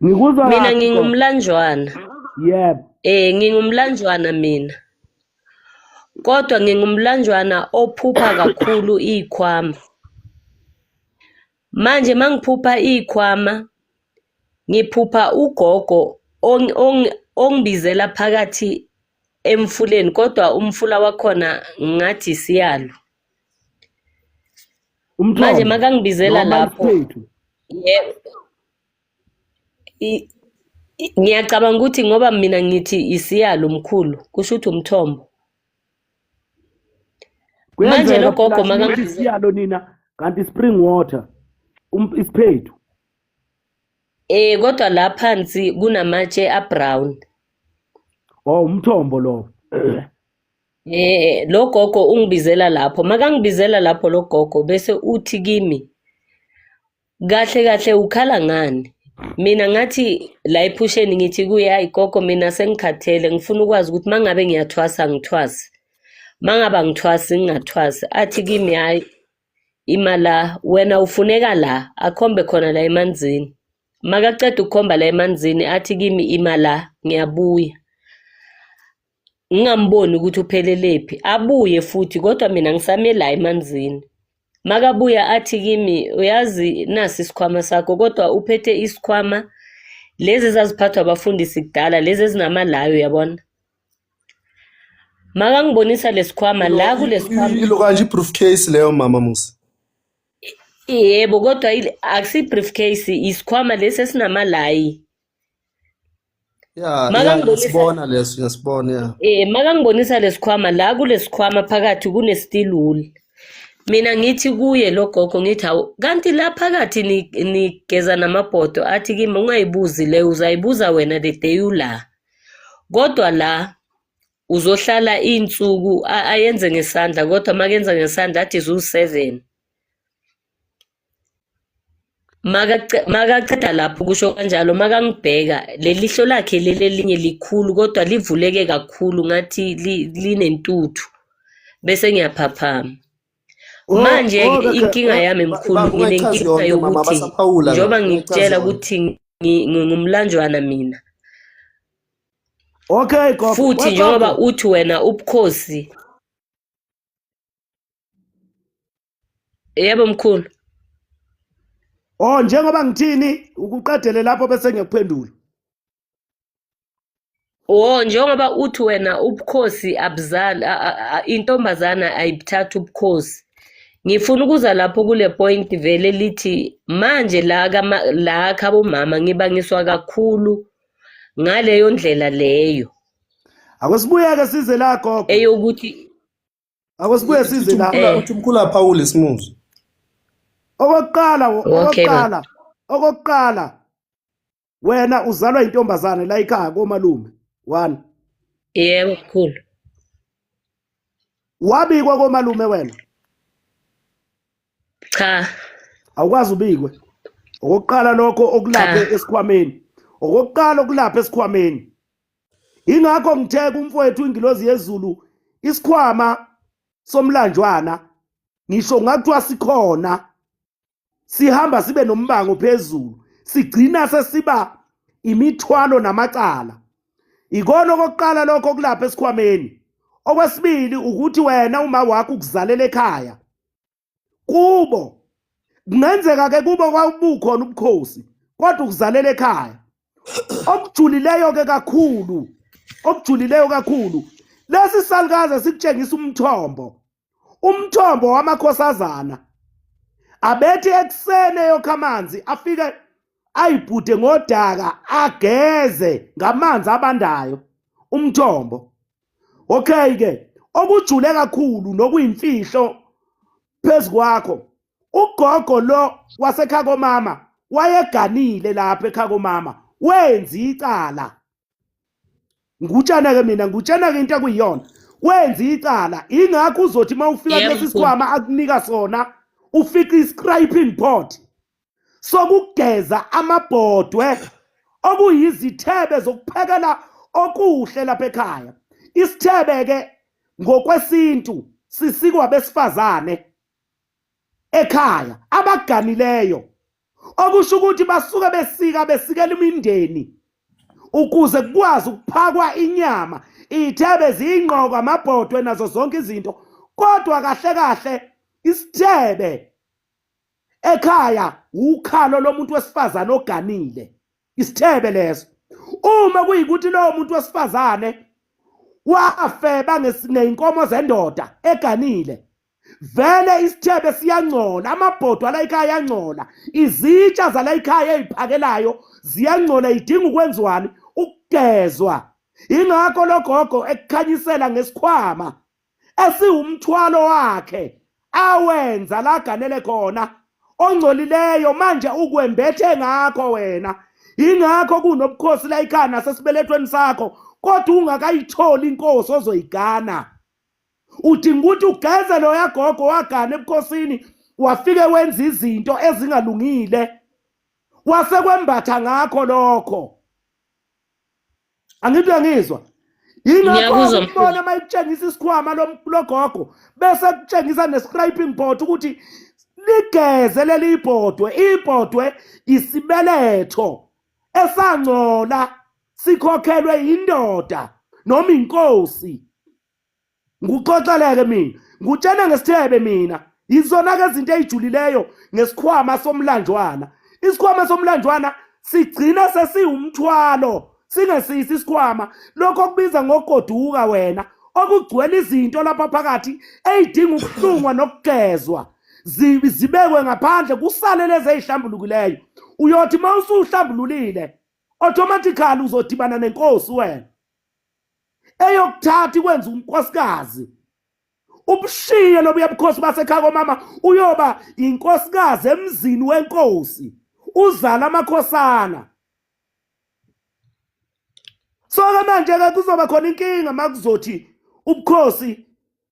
Ngikuzwa Mina ngingumlanjwana Yebo ngingumlanjwana mina Kodwa ngingumlanjwana ophupha kakhulu ikhwama Manje mangiphupha ikhwama ngiphupha ugogo ongibizela phakathi emfuleni kodwa umfula wakhona ngathi siyalo. Manje Umthombo makangibizela noma lapho isiphethu. yebo ngiyacabanga ukuthi ngoba mina ngithi isiyalo mkhulu kusho ukuthi umthombo. Manje Kuyenzeka lo gogo phela nithi makangibizela siyalo nina kanti spring water isiphethu. kodwa la phansi kunamatshe abrown. Oh umthombo lo. Lo gogo ungibizela lapho makangibizela lapho lo gogo bese uthi kimi kahle kahle ukhala ngani. Mina ngathi la ephusheni ngithi kuye hayi gogo mina sengikhathele ngifuna ukwazi ukuthi mangabe ngiyathwasa ngithwase. Mangaba ngithwasi ngingathwasi athi kimi hayi imala wena ufuneka la akhombe khona la emanzini. Makaceda ukukhomba la emanzini athi kimi imala ngiyabuya. Ngingamboni ukuthi uphelelepi abuye futhi kodwa mina ngisame la emanzini. Makabuya athi kimi uyazi nasi isikhwama sakho kodwa uphethe isikhwama lezi ezaziphathwa abafundisi kudala lezi ezinamalayo yabona. Makangibonisa lesikhwama la kulesikhwama Ilo kanje i-briefcase leyo mama Musi. yebo kodwa akusi briefcase isikhwama lesi esinamalayi. Ya Makangibonisa sibona leso ngiyasibona ya. makangibonisa lesikhwama la kulesikhwama phakathi kune steel wool. Mina ngithi kuye lo gogo ngithi hawu kanti la phakathi nigeza namabhodo athi kimi ungayibuzi le uzayibuza wena the day ula. Kodwa la uzohlala insuku ayenze ngesandla kodwa makenza ngesandla athi zu7. Makaceda lapho kusho kanjalo makangibheka lelihlo lakhe lelinye likhulu kodwa livuleke kakhulu ngathi linentuthu bese ngiyaphaphama. Manje inkinga yami mkhulu nginenkinga yokuthi njoba ngikutshela ukuthi ngingumlanjwana mina. Okay gogo. Futhi njengoba uthi wena ubukhosi. Yebo mkhulu. Oh njengoba ngithini ukuqedele lapho bese ngiyakuphendula. Njengoba uthi wena ubukhosi abuzala intombazana ayibuthatha ubukhosi. Ngifuna ukuza lapho kule point vele lithi manje la khabo mama ngibangiswa kakhulu ngaleyo ndlela leyo. Akwesibuyeke size la gogo. Eyokuthi Akwesibuye size la. Uthi umkhulu Paul Simuzi. Okokuqala wena uzalwa intombazane la ekhaya komalume 1. yebo mkhulu. Wabikwa komalume wena? Cha. Awukwazi ubikwe. Okokuqala lokho okulapha esikhwameni. Okokuqala okulapha esikhwameni. Ingakho ngitheka umfowethu ingilozi yezulu isikhwama somlanjwana ngisho ngakuthiwa sikhona sihamba sibe nombango phezulu sigcina sesiba imithwalo namacala. Ikona okokuqala lokho kulapha esikhwameni. Okwesibili ukuthi wena uma wakho ukuzalela ekhaya kubo kungenzeka ke kubo kwabukhona ubukhosi kodwa ukuzalela ekhaya okujulileyo ke kakhulu lesi salukazi sikutshengisa umthombo wamakhosazana abethi ekusene yokhamanzi afike ayibhude ngodaka ageze ngamanzi abandayo umthombo. Okay ke okujule kakhulu nokuyimfihlo phezukwakho ugogo lo wasekhako mama wayeganile lapha ekhako mama wenza icala. Ngutshana ke mina ngutshana ke into ekuyiyona wenza icala ingakho uzothi mawufika kulesi sikhwama akunika sona ufika iscraping board sokugeza amabhodwe okuyizithebe zokuphekela okuhle lapha ekhaya. Isithebe ke ngokwesintu sisikwa besifazane ekhaya abaganileyo okusho ukuthi basuke besikela imindeni ukuze kukwazi ukuphakwa inyama ithebe zingqoko amabhodwe nazo zonke izinto kodwa kahle kahle isithebe ekhaya ukhalo lomuntu wesifazane oganile isithebe leso uma kuyikuthi lowo muntu wesifazane wafeba ngey'nkomo zendoda eganile, vele isithebe siyangcola, amabhodwe ala ekhaya ayangcola, izitsha zala ekhaya ey'phakelayo ziyangcola, yidinga ukwenziwani? Ukugezwa. Ingakho lo gogo ekukhanyisela ngesikhwama esiwumthwalo wakhe awenza la aganele khona, ongcolileyo manje ukwembethe ngakho wena. Ingakho kunobukhosi la ekhaya nasesibelethweni sakho, kodwa ungakayitholi inkosi ozoyigana. Udinga ukuthi ugeze loya gogo wagana ebukhosini, wafike wenza izinto ezingalungile, wasekwembatha ngakho lokho. Angithi uyangizwa? Yingakho Ngiyakuzwa ukubona mayikutshengisa isikhwama logogo bese kutshengisa ne-scraping board ukuthi ligeze leli ibhodwe isibeletho esangcola sikhokhelwe yindoda noma inkosi. Nguxoxeleke mina, ngutshena ngesithebe mina, yizona-ke izinto ey'julileyo ngesikhwama somlanjwana. Isikhwama somlanjwana sigcina sesiwumthwalo, singesisi isikhwama lokho okubiza ngogoduka wena, okugcwele izinto lapha phakathi ey'dinga ukuhlungwa nokugezwa, zibekwe ngaphandle kusale lezi ey'hlambulukileyo. Uyothi uma usuhlambululile automatically uzodibana nenkosi wena eyokuthatha ikwenza unkosikazi, ubushiye lobuya bukhosi basekhaya komama, uyoba inkosikazi emzini wenkosi, uzala amakhosana. So-ke manje-ke kuzoba khona inkinga makuzothi ubukhosi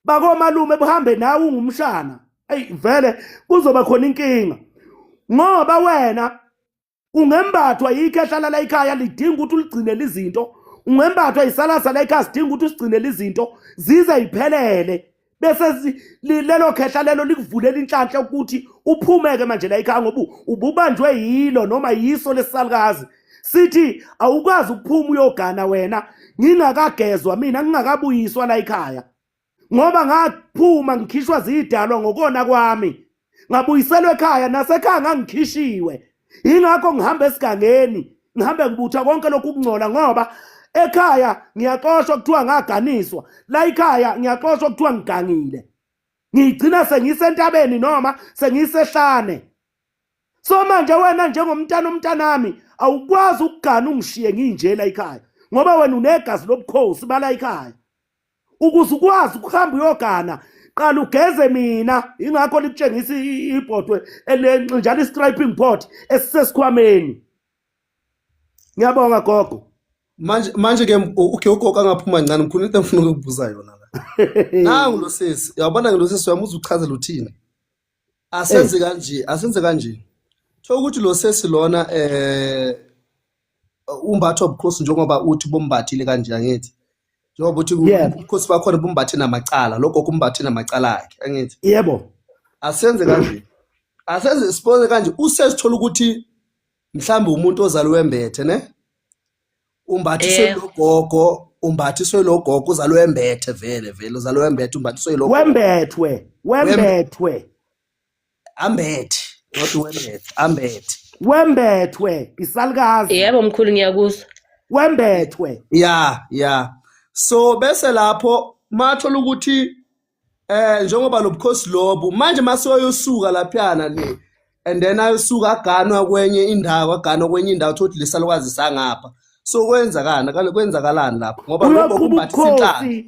bakomalume buhambe nawe ungumshana. Eyi vele kuzoba khona inkinga, ngoba wena ungembathwa yikhehla la ekhaya lidinga ukuthi uligcinele izinto, ungembathwa yisalasa la ekhaya sidinga ukuthi usigcinele izinto zize yiphelele, bese lelo khehla lelo likuvulela inhlanhla ukuthi uphumeke manje la ekhaya, ngoba ububanjwe yilo noma yiso lesisalukazi. Sithi awukwazi ukuphuma uyogana wena ngingakagezwa mina, ngingakabuyiswa la ekhaya, ngoba ngaphuma ngikhishwa zidalwa ngokona kwami, ngabuyiselwe ekhaya, nasekhaya ngangikhishiwe. Ingakho ngihamba esigangeni, ngihambe ngibutha konke lokhu ukungcola, ngoba ekhaya ngiyaxoshwa kuthiwa ngaganiswa, la ekhaya ngiyaxoshwa kuthiwa ngigangile, ngigcina sengisentabeni noma sengisehlane. So manje wena umntanami awukwazi ukugana ungishiye nginje la ekhaya, ngoba wena unegazi lobukhosi bala ekhaya. Ukuze ukwazi ukuhamba uyogana, qala ugeze mina. Ingakho likutshengisa ibhodwe njalo i-striping board esisesikhwameni. Ngiyabonga gogo. Manje ke ugogo angaphuma kancane, mkhulu into engifuna ukukubuza yona la. Nangu lo sesi, uyabona lo sesi uyama uzuchazela uthini? Asenze kanje. Thola ukuthi lo sesi lona umbatho obukhosi njengoba uthi bombathile kanje angithi. Njengoba uthi ubukhosi bakhona bombathe namacala, lokho kumbathe namacala akhe angithi. Yebo. Asenze kanje. Asenze sipone kanje usesithola ukuthi mhlambe umuntu ozalwe wembethe ne? Umbathiswe lo gogo, umbathiswe lo gogo uzalwe wembethe vele uzalwe wembethe, umbathiswe lo wembethwe ambethe, not wembethe, wembethwe isalukazi. Yebo mkhulu, ngiyakuzwa. Wembethwe. Yeah. So bese lapho mathola ukuthi njengoba lo bukhosi lobo manje masoyosuka laphana le, and then ayosuka aganwa kwenye indawo, thothi lesalukwazi sangapha. So kwenzakalani lapho, ngoba lokho kumbathisa inhlanga.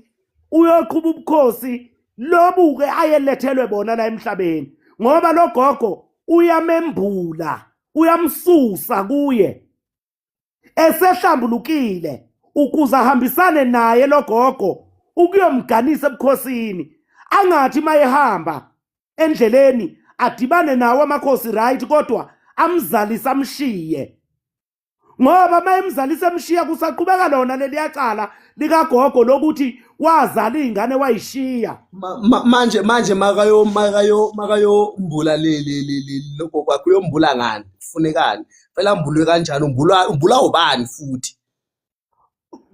Uyoqhuba ubukhosi lobu-ke ayelethelwe bona la emhlabeni, ngoba lo gogo uyamembula, uyamsusa kuye esehlambulukile, ukuze ahambisane naye lo gogo ukuyomganisa ebukhosini. Angathi mayehamba endleleni adibane nawo amakhosi right, kodwa amzalisa amshiye, ngoba mayemzalisa amshiya kusaqhubeka lona leliyacala likagogo lokuthi wazala ingane wayishiya. Manje makayo mbula lokho kwakho uyombula ngani, kufunekani phela mbulwe kanjani, umbula ubani futhi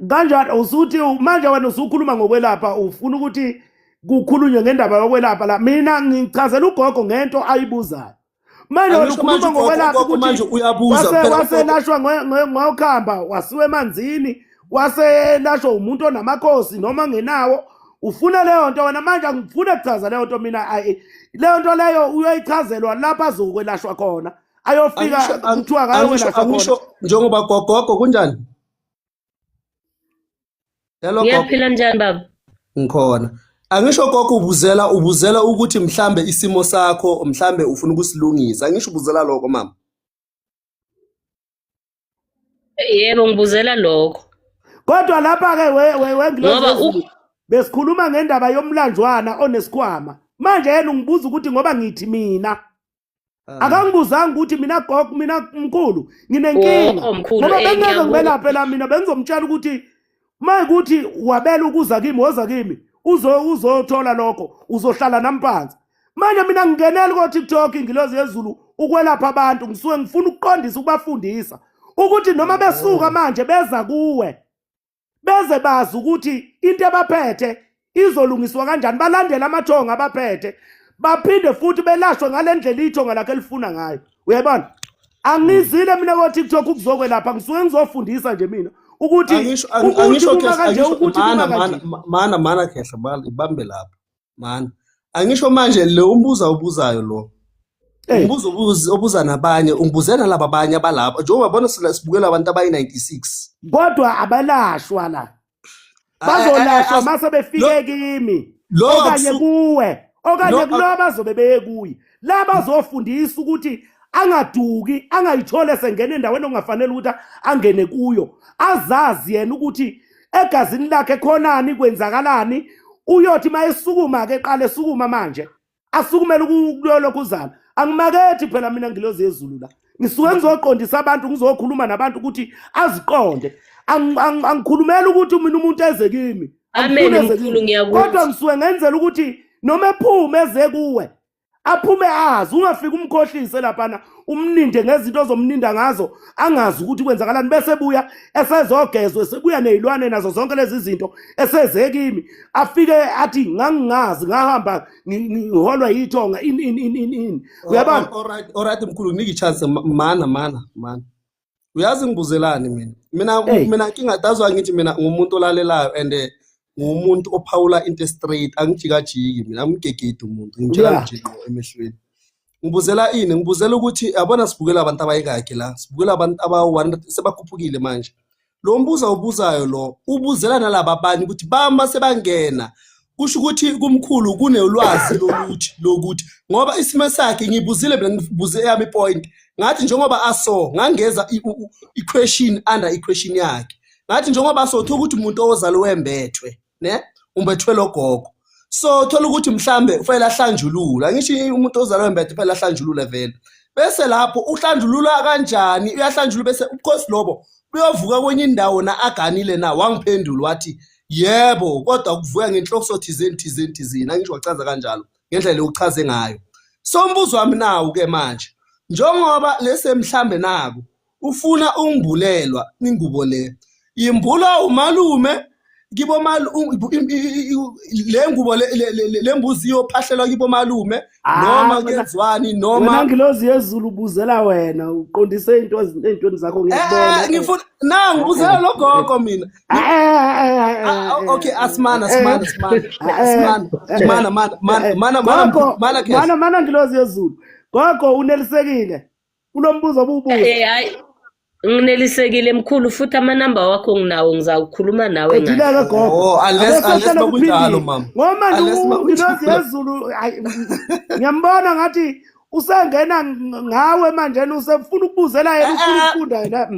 kanjani? Usuthi manje wena usukhuluma ngokwelapha, ufuna ukuthi kukhulunywe ngendaba yokwelapha la. Mina ngichazela ugogo ngento ayibuzayo. manje Angisho manje ukhuluma ngokwelapha ugogo manje ukuthi uyabuza phela ugogo. waselashwa ngokhamba wasiwe emanzini waselashwa umuntu onamakhosi noma ngenawo ufuna leyo nto wena manje angifune kuchaza leyo nto mina leyo nto leyo uyoyichazelwa lapha azokwelashwa khona ayofika kuthiwa akayokwelashwa khona. Angisho njengoba gogo kunjani? Hello gogo. Ngiyaphila njani baba? Ngikhona. Angisho gogo ubuzela ukuthi mhlambe isimo sakho mhlambe ufuna ukusilungisa. Angisho ubuzela lokho mama. Yebo ngibuzela lokho. Kodwa lapha-ke wengilozi Ngoba yezulu besikhuluma ngendaba yomlanjwana onesikhwama manje yena ungibuza ukuthi ngoba ngithi mina akangibuzanga ukuthi mina gogo mina mkhulu nginenkinga mkhulu, ngoba bengeke ngiyabona. ngibelaphe la mina bengizomtshela ukuthi mayekuthi wabela ukuza kimi woza kimi uzothola lokho uzohlala namphansi. Manje mina ngingenela ko-TikTok ingilozi yezulu ukwelapha abantu ngisuke ngifuna ukuqondisa ukubafundisa ukuthi noma besuka manje beza kuwe beze bazi ukuthi into abaphethe izolungiswa kanjani balandela amathonga abaphethe baphinde futhi belashwe ngalendlela ithonga lakhe lifuna ngayo. Uyabona angizile mina ko-TikTok ukuzokwelapha ngisuke ngizofundisa nje mina ukuthi angisho kanje ukuthi mana khehla bali ibambe lapha mana. Angisho manje le umbuza ubuzayo lo umbuzo obuza nabanye ungibuzena laba abanye abalapha njengoba bona sibukela abantu abayi-96 kodwa abalashwa la bazolashwa mase befike kimi okanye kuwe okanye kulo bazobe beye kuye la bazofundisa ukuthi angaduki angayithole sengena endaweni ongafanele ukuthi angene kuyo azazi yena ukuthi egazini lakhe khonani kwenzakalani uyothi mayesukuma ke qale sukuma manje asukumela ukuyolokhu uzana. Angimakethi phela mina ngilozi yezulu la ngisuke ngizoqondisa abantu ngizokhuluma nabantu ukuthi aziqonde angikhulumela ukuthi mina umuntu eze kimi kodwa ngisuke ngenzela ukuthi noma ephume eze kuwe aphume azi ungafika umkhohlise laphana umninde ngezinto ozomninda ngazo angazi ukuthi kwenzakalani bese buya esezogezwe sebuya nezilwane nazo zonke lezi zinto eseze kimi afike athi ngangingazi ngahamba ngiholwa yithonga uyabona. Alright mkhulu nginike ichance mana uyazi ngibuzelani mina ngingadazwa ngithi mina ngumuntu olalelayo and ngumuntu ophawula into straight angijikajiki mina amgegedi umuntu ngitshela nje emehlweni. Ngibuzela ukuthi yabona sibukela abantu abayikakhe la sibukela abantu aba-100 sebakhuphukile manje. Lo mbuzo ubuzayo lo ubuzela nalaba abanye ukuthi bama sebangena kusho ukuthi kumkhulu kunelwazi lokuthi ngoba isimo sakhe ngibuzile mina ngibuze yami point ngathi njengoba ngangeza i-question under i-question yakhe ngathi njengoba thola ukuthi umuntu ozalo wembethwe ne umbethwe logogo so thola ukuthi mhlambe kufanele ahlanjulula ngisho umuntu ozalo wembethwe kufanele ahlanjulule vele bese lapho uhlanjulula kanjani uyahlanjulula bese of course lobo uyovuka kwenye indawo na aganile na wangiphendula wathi yebo kodwa kuvuka ngenhloso thizeni angisho wachaza kanjalo ngendlela uchaze ngayo. So umbuzo wami nawo ke manje njengoba lese mhlambe nako ufuna ungibulelwa ingubo le imbula umalume kibo le ngubo le mbuzi yophahlelwa kibo malume noma kenzwani noma wena ngilozi yezulu ubuzela wena uqondise ezintweni zakho ngiyabona ngifuna ngibuzela logogo mina okay asmana ngilozi yezulu gogo unelisekile kulombuzo obubuza. Hayi nginelisekile mkhulu futhi amanamba wakho nginawo ngizawukhuluma nawe ngathi. Unless bakunjalo mama. Ngoma ngilozi yezulu ngiyambona ngathi usengena ngawe manje usefuna ukubuzela yena ufuna ukufunda yena.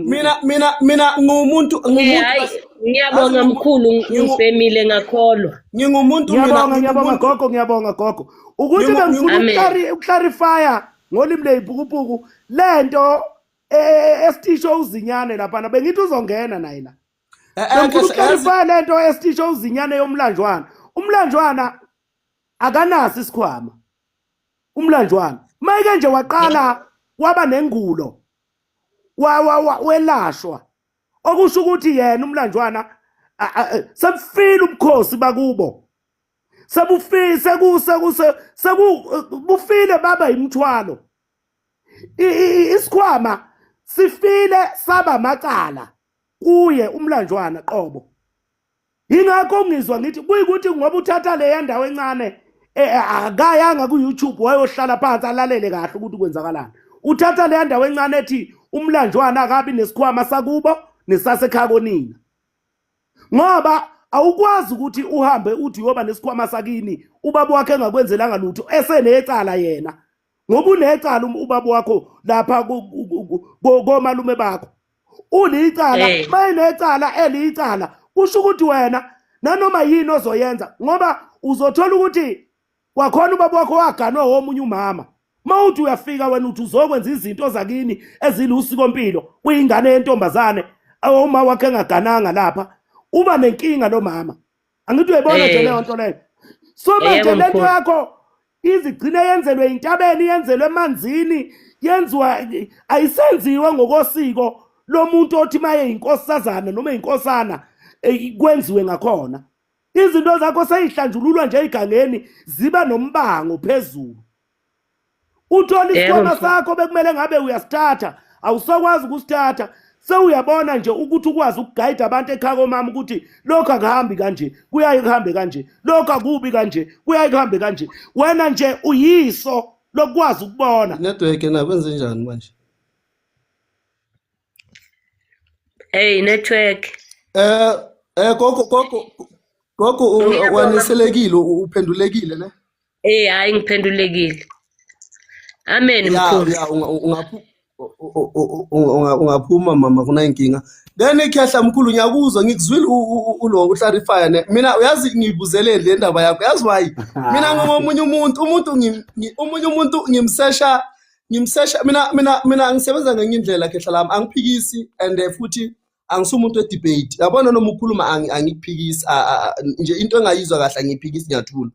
Mina ngumuntu ngiyabonga mkhulu ngifemile ngakholwa. Ngingumuntu mina ngiyabonga gogo ukuthi bengifuna ukclarify ngolimi lezibhukupuku lento estisho uzinyane lapha bengithi uzongena naye la ngikuklarify lento estisho uzinyane yomlanjwana. Umlanjwana akanasi isikhwama. Umlanjwana mayike nje waqala waba nengulo welashwa okusho ukuthi yena umlanjwana sebufile ubukhosi bakubo sebufile baba imthwalo isikhwama sifile saba macala kuye umlanjwana qobo. Ingakho ngizwa ngithi kuyikuthi ngoba uthatha le ndawo encane akayanga ku YouTube wayohlala phansi alalele kahle ukuthi kwenzakalani. Uthatha le ndawo encane ethi umlanjwana akabi nesikhwama sakubo nesasekhakonina. Ngoba awukwazi ukuthi uhambe uthi yoba nesikhwama sakini ubaba wakhe engakwenzelanga lutho esenecala yena. Ngoba unecala ubaba wakho lapha komalume bakho. Ulicala, mayinecala elicala. Kusho ukuthi wena nanoma yini ozoyenza ngoba uzothola ukuthi kwakhona ubaba wakho waganwa omunye umama. Mawuthi uyafika wena uthi uzokwenza izinto zakini ezilusikompilo kuyingane yentombazane uma wakhe engagananga lapha uba nenkinga lo mama. Angithi uyayibona nje leyo nto leyo. So manje lento yakho izigcine yenzelwe intabeni yenzelwe emanzini yenziwa ayisenziwe ngokosiko lomuntu othi maye inkosazana noma inkosana kwenziwe ngakhona. Izinto zakho seyihlanjululwa nje igangeni ziba nombango phezulu. Uthola isikhwama sakho bekumele ngabe uyasithatha awusokwazi ukusithatha. Sewuyabona nje ukuthi ukwazi ukugayida abantu ekhaya komama ukuthi lokho akuhambi kanje kuyaye kuhambe kanje, lokho akubi kanje kuyaye kuhambe kanje. Wena nje uyiso lokwazi ukubona. Network na kwenze njani manje? Hey network. Gogo waniselekile uphendulekile ne? Hayi ngiphendulekile. Amen mkhulu. Ungaphuma mama kunayinkinga. Then ikhehla mkhulu ngiyakuzwa ngikuzwile ulo uclarify ne. Mina uyazi ngibuzele le ndaba yakho. Yazi why? Mina ngomunye umuntu ngimsesha mina ngisebenza ngenyindlela khehla lami angiphikisi and futhi angisumuntu we-debate. Yabona noma ukhuluma angikuphikisi nje into engayizwa kahle ngiyiphikisi ngiyathula.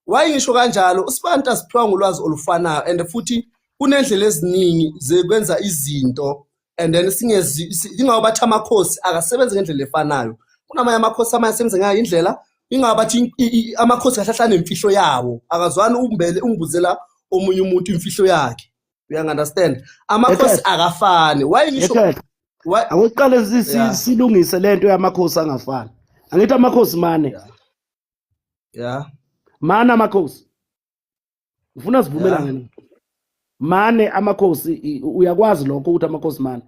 Why ngisho kanjalo? uSibanta siphiwa ngolwazi olufanayo and futhi kunendlela eziningi zekwenza izinto and then ingabe bathi amakhosi akasebenze ngendlela efanayo. Kunamanye amakhosi amasebenza ngayo indlela ingabe bathi amakhosi kahlahla nemfihlo yawo akazwani ungibuzela omunye umuntu imfihlo yakhe. You understand? Amakhosi akafani. Why ngisho awuqale silungise lento yamakhosi angafani. Angithi amakhosi mane. Yeah. Mana amakhosi. Ufuna sivumela ngani? Mane amakhosi uyakwazi lokho ukuthi amakhosi mane.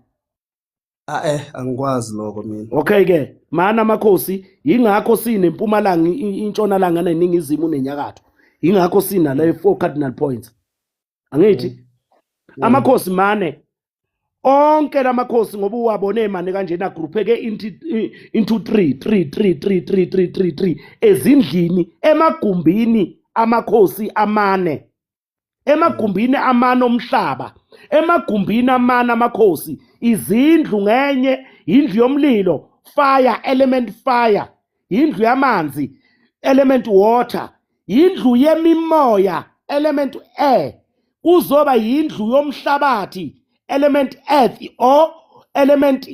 Angikwazi lokho mina. Okay ke, mana amakhosi ingakho sinempumalanga intshonalanga neningizimu nenyakatho. Ingakho sina la 4 cardinal points. Angithi amakhosi mane onke lamakhosi ngoba uwabone mane kanjena groupeke into 3 ezindlini emagumbini amakhosi amane. Emagumbini amane omhlaba, emagumbini amane amakhosi, izindlu ngenye, indlu yomlilo, fire, element fire, indlu yamanzi, element water, indlu yemimoya, element air, kuzoba indlu yomhlabathi, element earth or element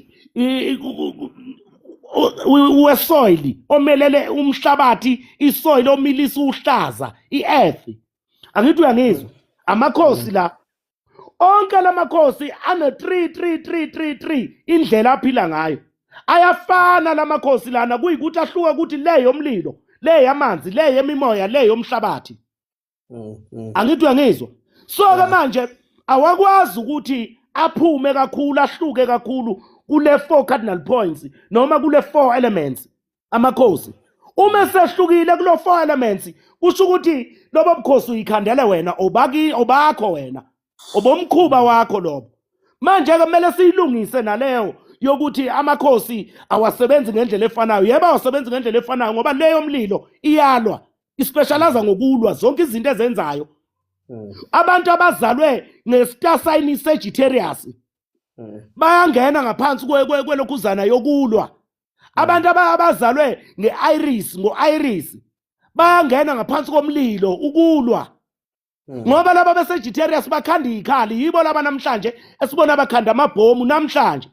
wesoil, omelele umhlabathi, isoil omilisa uhlaza, i-earth. Angithi uyangizwa? Amakhosi la onke lamakhosi ane 3 indlela aphila ngayo ayafana lamakhosi lana kuyikuthi ahluka ukuthi le yomlilo le yamanzi le yemimoya le yomhlabathi. Angithi uyangizwa? So ke manje awakwazi ukuthi aphume kakhulu ahluke kakhulu kule 4 cardinal points noma kule 4 elements amakhosi. Uma sehlukile kulo 4 elements kusho ukuthi lobo bukhosi uyikhandele wena obakho wena obomkhuba wakho lobo. Manje ke kumele siyilungise naleyo yokuthi amakhosi awasebenzi ngendlela efanayo. Yebo awasebenzi ngendlela efanayo ngoba leyo mlilo iyalwa ispecialize ngokulwa zonke izinto ezenzayo. Abantu abazalwe ngestar sign Sagittarius bayangena ngaphansi kwelokhuzana yokulwa. Abantu abazalwe ngo-Iris bayangena ngaphansi komlilo ukulwa. Ngoba laba beSagittarius bakhanda ikhali yibo laba namhlanje esibona abakhanda amabhomu namhlanje.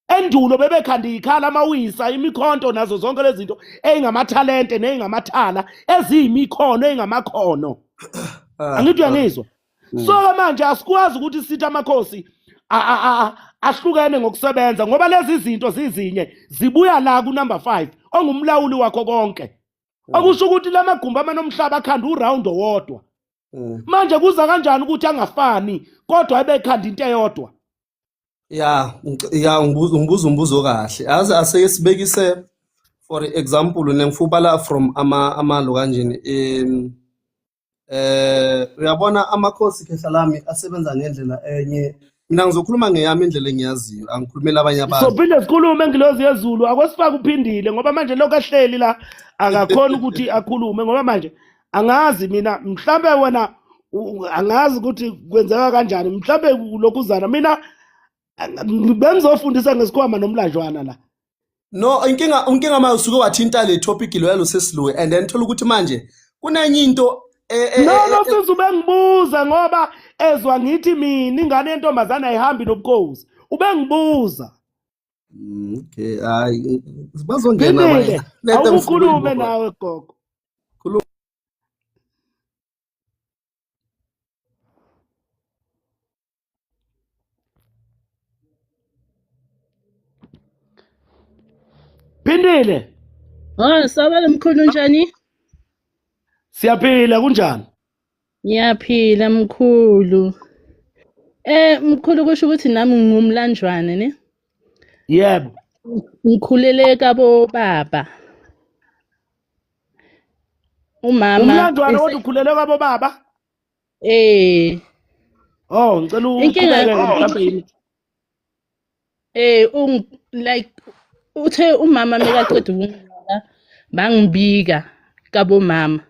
Endulo bebekhanda ikhali amawisa imikhonto nazo zonke lezi zinto eingamathalente neingamathala eziyimikhono eingamakhono. Angithi uyangizwa? So manje asikwazi ukuthi sithi amakhosi ahlukene ngokusebenza ngoba lezi zinto zizinye zibuya la ku number 5 ongumlawuli wakho konke. Akusho ukuthi lamagumbi amanomhlaba akhanda uround owodwa. Manje kuza kanjani ukuthi angafani kodwa abekhanda into eyodwa? ya ngibuza umbuzo kahle aze aseke sibekise for example nengifubala from amalo kanjeni uyabona amakhosi khehla lami asebenza ngendlela enye mina ngizokhuluma ngeyami indlela engiyaziyo angikhulumeli abanye abantu Sophinde sikhulume ngilozi yezulu akwesifaka uphindile ngoba manje lokho ahleli la akakhona ukuthi akhulume ngoba manje angazi mina mhlambe wena angazi ukuthi kwenzeka kanjani mhlambe lokhuzana mina bengizofundisa ngesikhwama nomlanjwana la. no inkinga manje usuke wathinta le topic lo yalo sesiluwe and then thola ukuthi manje kunenye into No sisi ubengibuza ngoba ezwa ngithi mina ingane yentombazana ayihambi nobukhosi. Ubengibuza. Okay hayi bazongena Phindile awukhulume nawe gogo. Phindile. Sawubona mkhulu njani? Siyaphila kunjani? Ngiyaphila mkhulu. Mkhulu kusho ukuthi nami ngumlanjwane ne? Yebo. Ngikhulele kabo baba. Umama Umlandwane kodwa ukhulele kwabo baba? Oh ngicela uqhubeke mhlawumbe yini? like uthe umama mekaqeda ukungcwala bangibika kabo mama.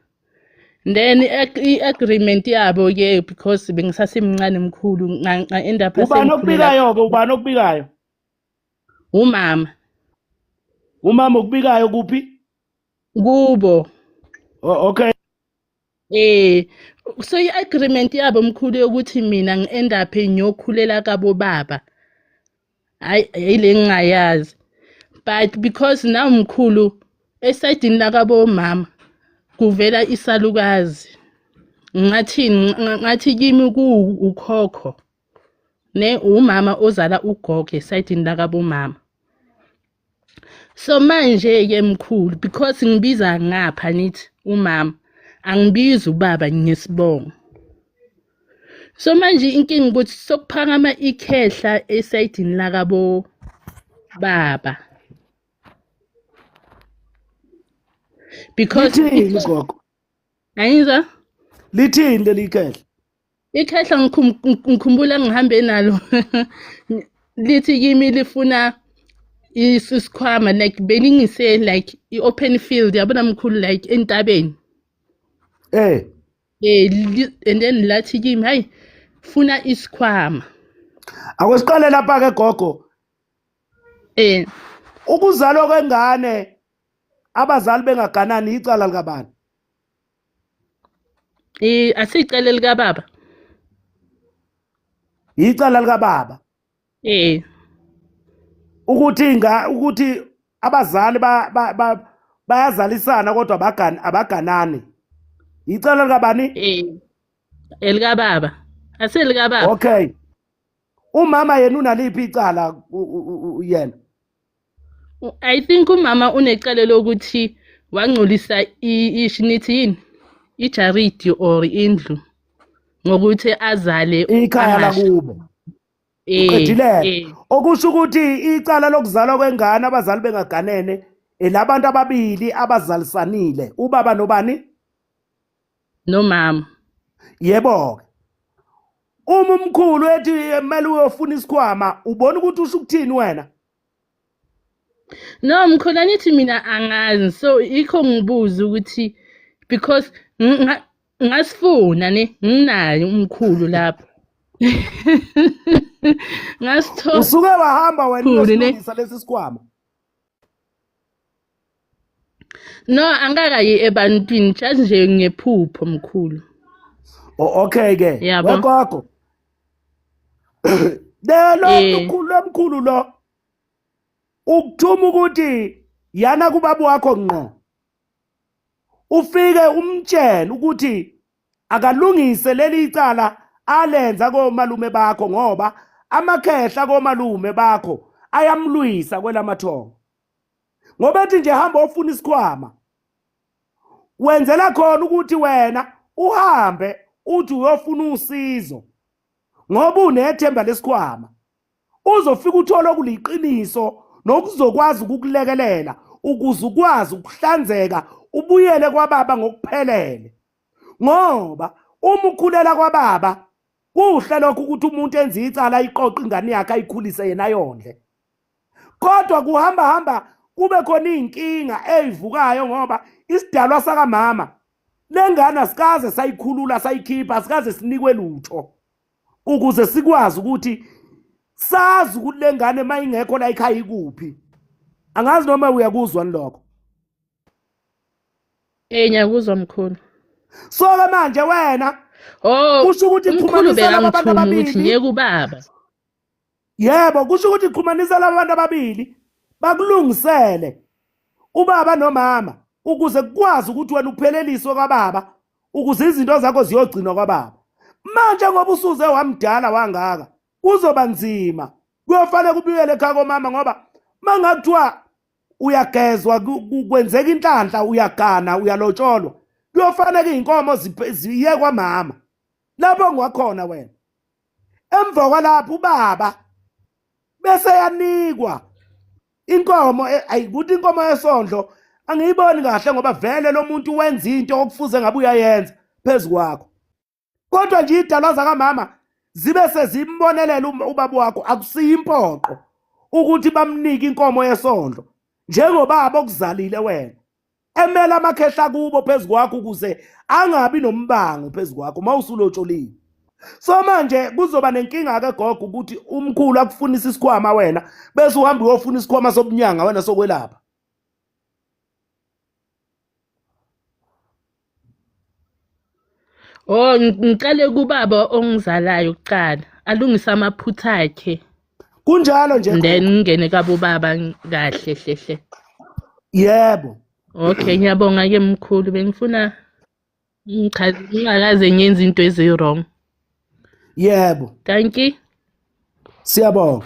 Then i-agreement yabo ke because bengisasemncane mkhulu nga-end up Ubani okubikayo ke ubani okubikayo? Umama. Umama okubikayo kuphi? Kubo. Oh okay. So i-agreement yabo mkhulu ukuthi mina ngi-end up ngiyokhulela kabo baba. Hayi le ngingayazi. But because now mkhulu esayidini lakabo mama kuvela isalukazi. Ngathi kimi ukhokho. Ne umama ozala ugogo esayidini lakabo mama. So manje ke mkhulu because ngibiza ngapha nithi umama angibizi ubaba ngesibongo. So manje inkinga ukuthi sokuphakama ikhehla esayidini lakabo baba. Because lithini gogo? Ayizwa? Lithini leli khehla? Ikhehla ngikhumbula ngihambe nalo. Lithi kimi lifuna isikhwama like beningise like i-open field yabona mkhulu like entabeni. And then lathi kimi hayi funa isikhwama. Akwesiqale lapha ke gogo. Ukuzalwa kwengane abazali bengaganani icala likabani? Asicele lika baba. Icala likababa. Ukuthi abazali bayazalisana kodwa abaganani. Icala likabani? Elika baba. Aselika baba. Okay. Umama yena unaliphi icala yena? I think umama unecala lokuthi wangcolisa ishinithi yini? Icharity or indlu ngokuthi azale ikhaya lakubo. Uqedile. Okusho ukuthi icala lokuzalwa kwengane abazali bengaganene elabantu ababili abazalisanile ubaba nobani? Nomama. Yebo. Uma umkhulu ethi kumele uyofuna isikhwama ubona ukuthi usho ukuthini wena? No mkhulu nithi mina angazi so ikho ngibuza ukuthi because ngasifuna ne nginayo umkhulu lapha. Ngasithola usuke wahamba wena uyosilungisa lesi sikhwama? No angakayi ebantwini just nje ngephupho mkhulu. Okay ke wegogo. Mkhulu lo ukuthuma ukuthi yana kubaba wakho ngqo. Ufike umtshela ukuthi akalungise leli icala alenza komalume bakho ngoba amakhehla komalume bakho ayamlwisa kwelamathongo. Ngoba ethi nje hamba ofuna isikhwama wenzela khona ukuthi wena uhambe uthi uyofuna usizo ngoba unethemba lesikhwama. Uzofika uthola okuliqiniso nokuzokwazi ukukulekelela ukuze ukwazi ukuhlanzeka ubuyele kwababa ngokuphelele. Ngoba uma ukhulela kwababa kuhle lokho ukuthi umuntu enze icala ayiqoqa ingane yakhe ayikhulise yena yondle. Kodwa kuhamba kube khona inkinga ezivukayo ngoba isidalwa sakamama lengane asikaze sayikhulula sayikhipha asikaze sinikwe lutho ukuze sikwazi ukuthi sazi ukuthi lengane mayingekho la ekhaya ikuphi. Angazi noma uyakuzwa lokho. Ngiyakuzwa mkhulu. So ke manje wena kusho ukuthi umkhulu iqhumanisa labantu bekangithuma ukuthi ababili. ngiyeke ubaba. Yebo, kusho ukuthi iqhumanisa labantu ababili bakulungisele ubaba nomama ukuze kukwazi ukuthi wena upheleliswe kwababa ukuze izinto zakho ziyogcinwa kwababa. Manje ngoba usuze wamdala wangaka kuzoba nzima. Kuyofanele kubuyele ekhaya komama ngoba mangakuthiwa uyagezwa kwenzeka inhlanhla uyagana uyalotsholwa kuyofanele inkomo ziye kwamama lapho ngwakhona wena. Emva kwalapho ubaba bese yanikwa inkomo ayikuthi inkomo yesondlo angiyiboni kahle ngoba vele lo muntu wenza into okufuze ngabe uyayenza phezukwakho. Kodwa nje idalwa zakamama zibe sezimbonelela ubaba wakho akusiyo impoqo ukuthi bamnike inkomo yesondlo njengobaba okuzalile wena. Emela amakhehla kubo phezukwakho ukuze angabi nombango phezukwakho mawusulotsholiwe. So manje kuzoba nenkinga ke gogo ukuthi umkhulu akufunisa isikhwama wena bese uhamba uyofuna isikhwama sobunyanga wena sokwelapha. Ngicale kubaba ongizalayo kuqala alungise amaphutha akhe. Kunjalo nje Then gogo. ngene kabo baba kahle hle. Yebo. Okay, ngiyabonga ke mkhulu bengifuna ngingakaze ngenze into ezi-wrong. Yebo. Thank you. Siyabonga.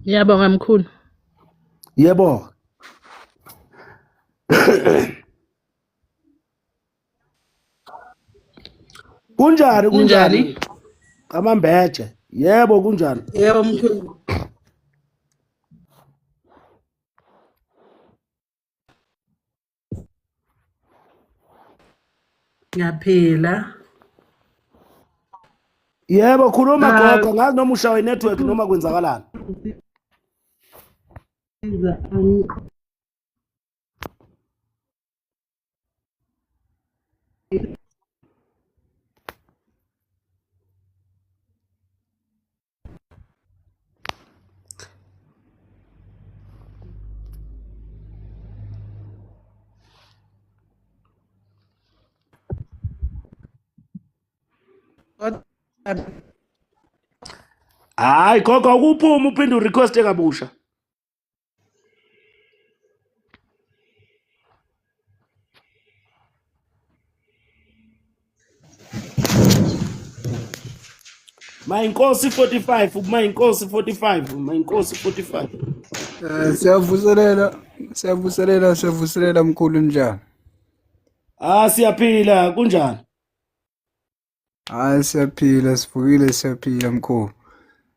Ngiyabonga mkhulu. Yebo. Kunjani? Amambeje. Yebo kunjani? Yebo mkhulu. Ngiyaphila. Yebo khuluma gogo ngazi noma ushawe network noma kwenzakalani. Hayi gogo ukuphuma uphinde urequest kabusha. Mayinkosi 45 mayinkosi 45 Siyavuselela mkhulu njani? siyaphila kunjani? Hayi siyaphila siyaphila mkhulu.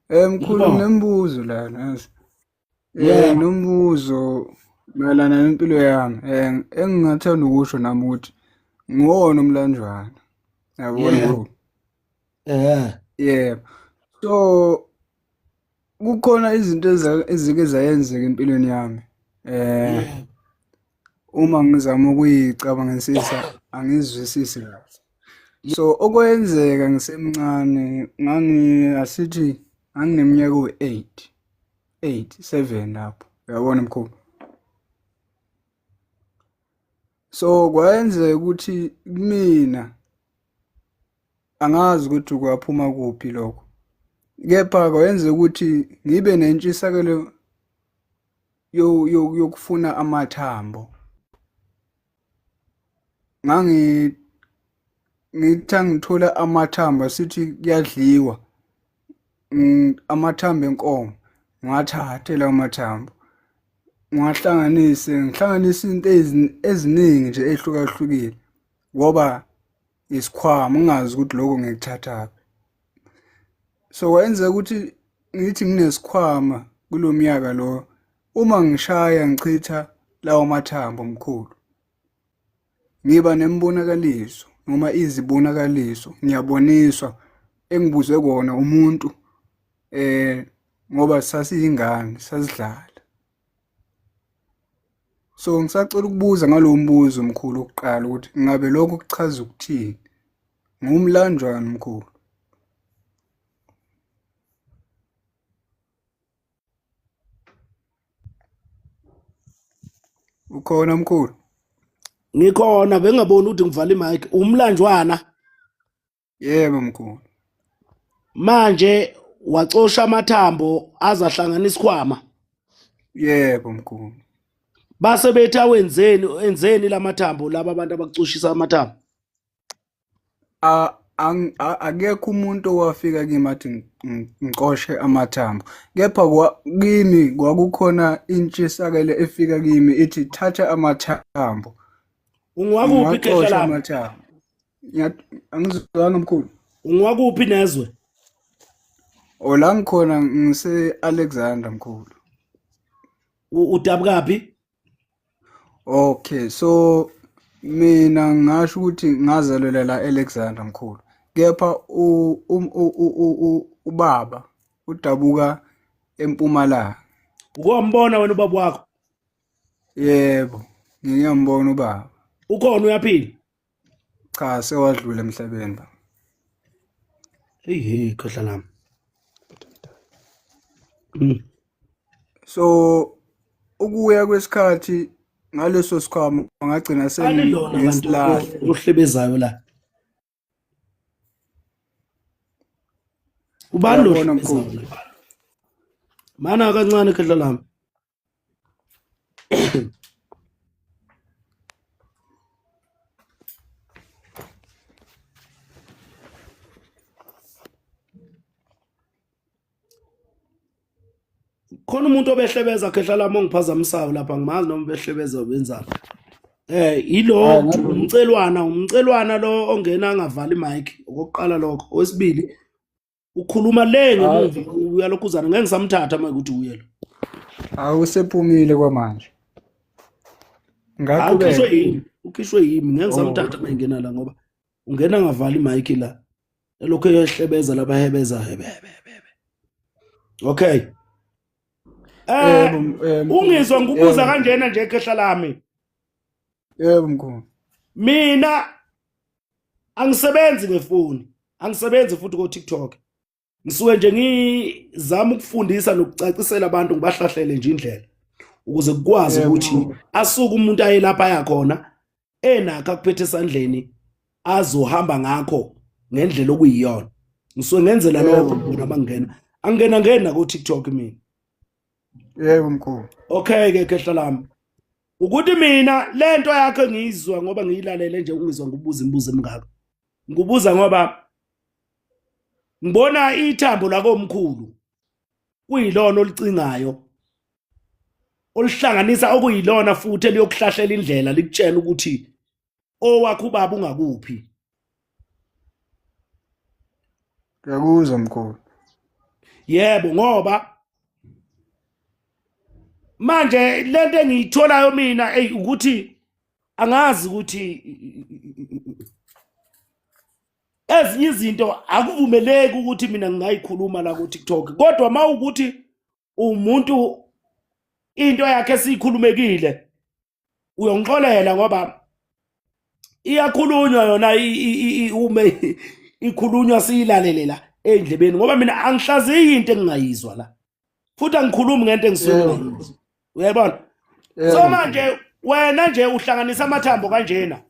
Mkhulu nembuzo lana yazi. Nombuzo mayelana nempilo yami. Engingathanda ukusho nami ukuthi ngwona umlanjwana. Yabona mkhulu. Yebo. So kukhona izinto ezike zayenzeka empilweni yami. Uma ngizama ukuyicabangisisa angizwisisi kahle. So okwenzeka ngisemncane asithi ngineminyaka u-7 lapho. Uyabona mkhulu. So kwayenzeka ukuthi kumina angazi ukuthi kwaphuma kuphi lokho. Kepha kwayenza ukuthi ngibe nentshisakelo yokufuna amathambo. ngitha ngithola amathambo sithi kuyadliwa amathambo enkomo ngiwathathe lawo mathambo ngihlanganise into eziningi nje ehlukahlukile ngoba isikhwama ungazi ukuthi lokho ngikuthathaphi. So kwenzeka ukuthi ngithi nginesikhwama kulo mnyaka lo uma ngishaya ngichitha lawo mathambo omkhulu ngiba nembonakaliso noma izibonakaliso ngiyaboniswa engibuzwe kona umuntu ngoba sasiyingane sasidlala. So ngisacela ukubuza ngalo mbuzo omkhulu oqala ukuthi ngabe lokho kuchaza ukuthini ngumlanjwana omkhulu. Ukhona mkhulu? Ngikhona bengaboni ukuthi ngivala imic umlanjwana Yebo mkhulu. manje wacosha amathambo azahlangana isikhwama Yebo mkhulu. base bethi enzeni lamathambo laba abantu abakucoshisa amathambo. Akekho umuntu owafika kimi athi ngicoshe amathambo kepha kimi kwakukhona intshisakelo efika kimi ithi thatha amathambo Ungwakuphi ngiwacoshe ikhehla lami? amathambo. Angizwanga mkhulu. Ungwakuphi nezwe? Ola ngikhona ngise-Alexander mkhulu. Udabukaphi? Okay, so mina ngasho ukuthi ngazalelwa la Alexander mkhulu. Kepha ubaba udabuka eMpumalanga. Ukombona wena ubaba wakho? Yebo, ngiyambona ubaba. Ukhona uyaphila? Cha, sewadlula emhlabeni ba. Hey ikhehla lami. So ukuya kwesikhathi ngaleso sikhwama ngagcina Alilona abantu sengisilahla. ohlebezayo la. Ubani lo Uyabona ohlebezayo mkhulu. la? Mana kancane ikhehla lami. Khona umuntu obehlebeza khehla lami ongiphazamisayo lapha ngimazi noma behlebeza wenzani. Yilo umcelwana lo ongena angavala imic okokuqala lokho. Owesibili ukhuluma le ngemuva uyalokhuzana ngeke ngisamthatha manje ukuthi uye lo. Awusephumile kwamanje. Ukhishwe Ngaqhubeka. yimi, ukhishwe yimi ngeke ngisamthatha mayingena la ngoba ungena ngavala imic la. Elokho eyehlebeza lapha hebeza hebe. Okay. Yebo, Ungizwa ngubuza yebo, kanjena nje ekhehla lami. yebo mkhulu. Mina angisebenzi ngefoni, angisebenzi futhi ko TikTok. Ngisuke nje ngizama ukufundisa nokucacisela abantu ngibahlahlele nje indlela ukuze kukwazi Yebo, ukuthi mkhulu. asuke umuntu aye lapha yakhona enakho akuphethe esandleni azohamba ngakho ngendlela okuyiyona. Ngisuke ngenzela lokho bona bangena. Angena ku TikTok mina. Yebo mkhulu. Okay ke khehla lami. Ukuthi mina lento yakhe ngiyizwa ngoba ngiyilalele nje ungizwa ngubuza imibuzo emingaka. Ngubuza ngoba ngibona ithambo lakomkhulu kuyilona olicingayo olihlanganisa okuyilona futhi eliyokuhlahlela indlela likutshela ukuthi owakho ubaba ungakuphi. Ngiyakuzwa mkhulu. Yebo ngoba manje lento engiyitholayo mina ukuthi angazi ukuthi ezinye izinto akuvumeleki ukuthi mina ngingayikhuluma la ku TikTok kodwa mawukuthi umuntu into yakhe sikhulumekile uyongixolela ngoba iyakhulunywa yona ume ikhulunywa siyilalelela endlebeni ngoba mina angihlaziyi into engingayizwa la futhi angikhulumi ngento engisuke ngayizwa. Uyayibona? So manje wena nje uhlanganisa amathambo kanjena.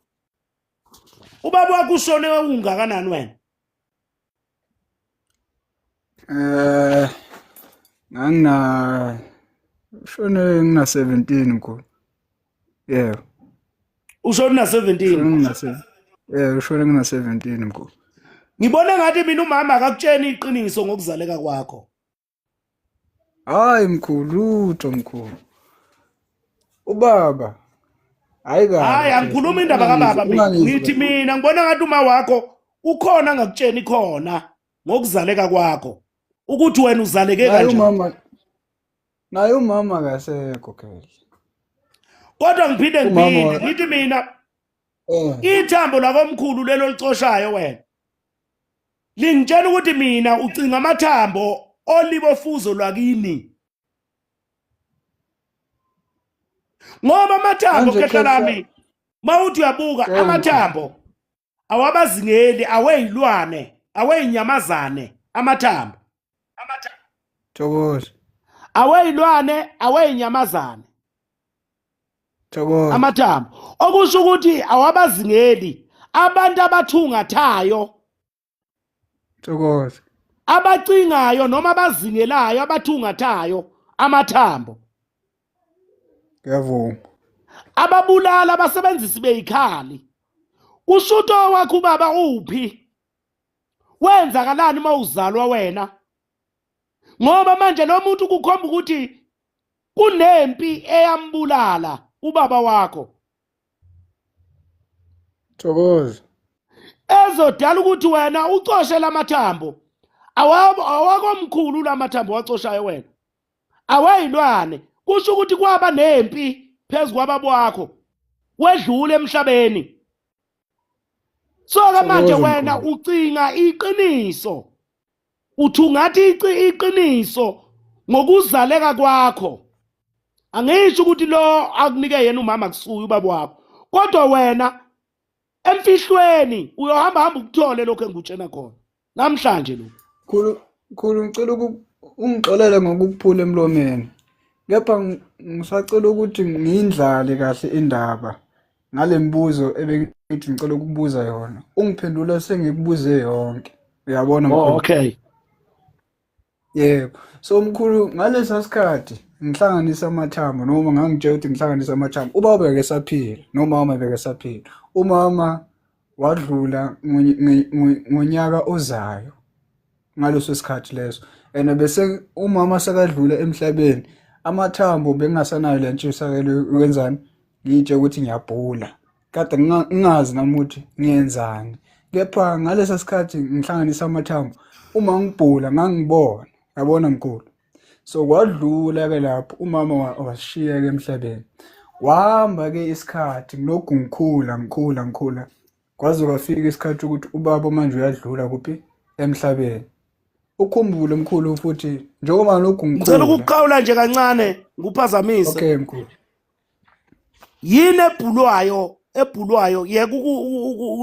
Ubaba wakho ushone ungakanani wena? Ngina 17 mkhulu. Yebo. Ushone na 17. ushone ngina 17 mkhulu. Ngibone ngathi mina umama akakutsheni iqiniso ngokuzaleka kwakho. Hayi mkhulu, lutho mkhulu. Ubaba hayi kahle. Hayi angikhuluma indaba kababa mina. Ngithi mina ngibona ngathi uma wakho ukhona angakutsheni khona ngokuzaleka kwakho. Ukuthi wena uzaleke kanjani. Naye umama kasekho khele. Kodwa ngiphinde ngiphinde ngithi mina ithambo lakomkhulu lelo licoshayo wena. Lingitshela ukuthi mina ucinga amathambo olibofuzo lwakini. Ngoba amathambo kehla lami mawuthi uyabuka amathambo awabazingeli aweyilwane aweyinyamazane amathambo. Thokoza. Aweyilwane aweyinyamazane. Thokoza. Amathambo okusho ukuthi awabazingeli abantu abathungathayo. Thokoza. Abacingayo noma abazingelayo abathungathayo amathambo. Ngiyavuma. Ababulala abasebenzisi beyikhali. Ushuto wakho baba uphi? Wenzakalani mawuzalwa wena? Ngoba manje lo muntu kukhomba ukuthi kunempi eyambulala ubaba wakho. Thokoza. Ezodala ukuthi wena ucoshe lamathambo. Awakomkhulu lamathambo wacoshayo wena. Awayilwane. Kusho ukuthi kwaba nempi phezulu kwababo wakho. Wedlule emhlabeni. So manje wena ucinga iqiniso. Uthungathi iqiniso ngokuzaleka kwakho. Angisho ukuthi lo akunike yena umama kusuya ubaba wakho. Kodwa wena emfihlweni uyohamba ukuthole lokho engikutshena khona. Namhlanje lo. Khulu ngicela ungixolele ngokukuphula emlomeni. Kepha ngisacela ukuthi ngindlale kahle indaba ngale mibuzo ebengithi ngicela ukubuza yona. Ungiphendula sengikubuze yonke. Uyabona mkhulu? Okay. Yebo. So mkhulu ngalesa sikhathi ngihlanganisa amathambo noma ngangitshela ukuthi ngihlanganisa amathambo. Ubaba bekesaphila noma umama bekesaphila. Umama wadlula ngonyaka ozayo ngaleso sikhathi leso. Bese umama sekadlula emhlabeni. Amathambo bengasanayo lentshisekelo wenzani ngitshe ukuthi ngiyabhula. Kade ngingazi namuthi ngiyenzani. Kepha ngalesa sikhathi ngihlanganisa amathambo uma ngibhula ngangibona. Yabona mkhulu. So kwadlula ke lapho umama washiya ke emhlabeni. Wahamba ke isikhathi ngilokhu ngikhula. Kwaze kwafika isikhathi ukuthi ubaba manje uyadlula kuphi emhlabeni. Ukhumbule mkhulu futhi njengoba lokhu ngikhula. Ngicela ukuqhawula nje kancane nguphazamise. Okay mkhulu. Yini ebhulwayo yeke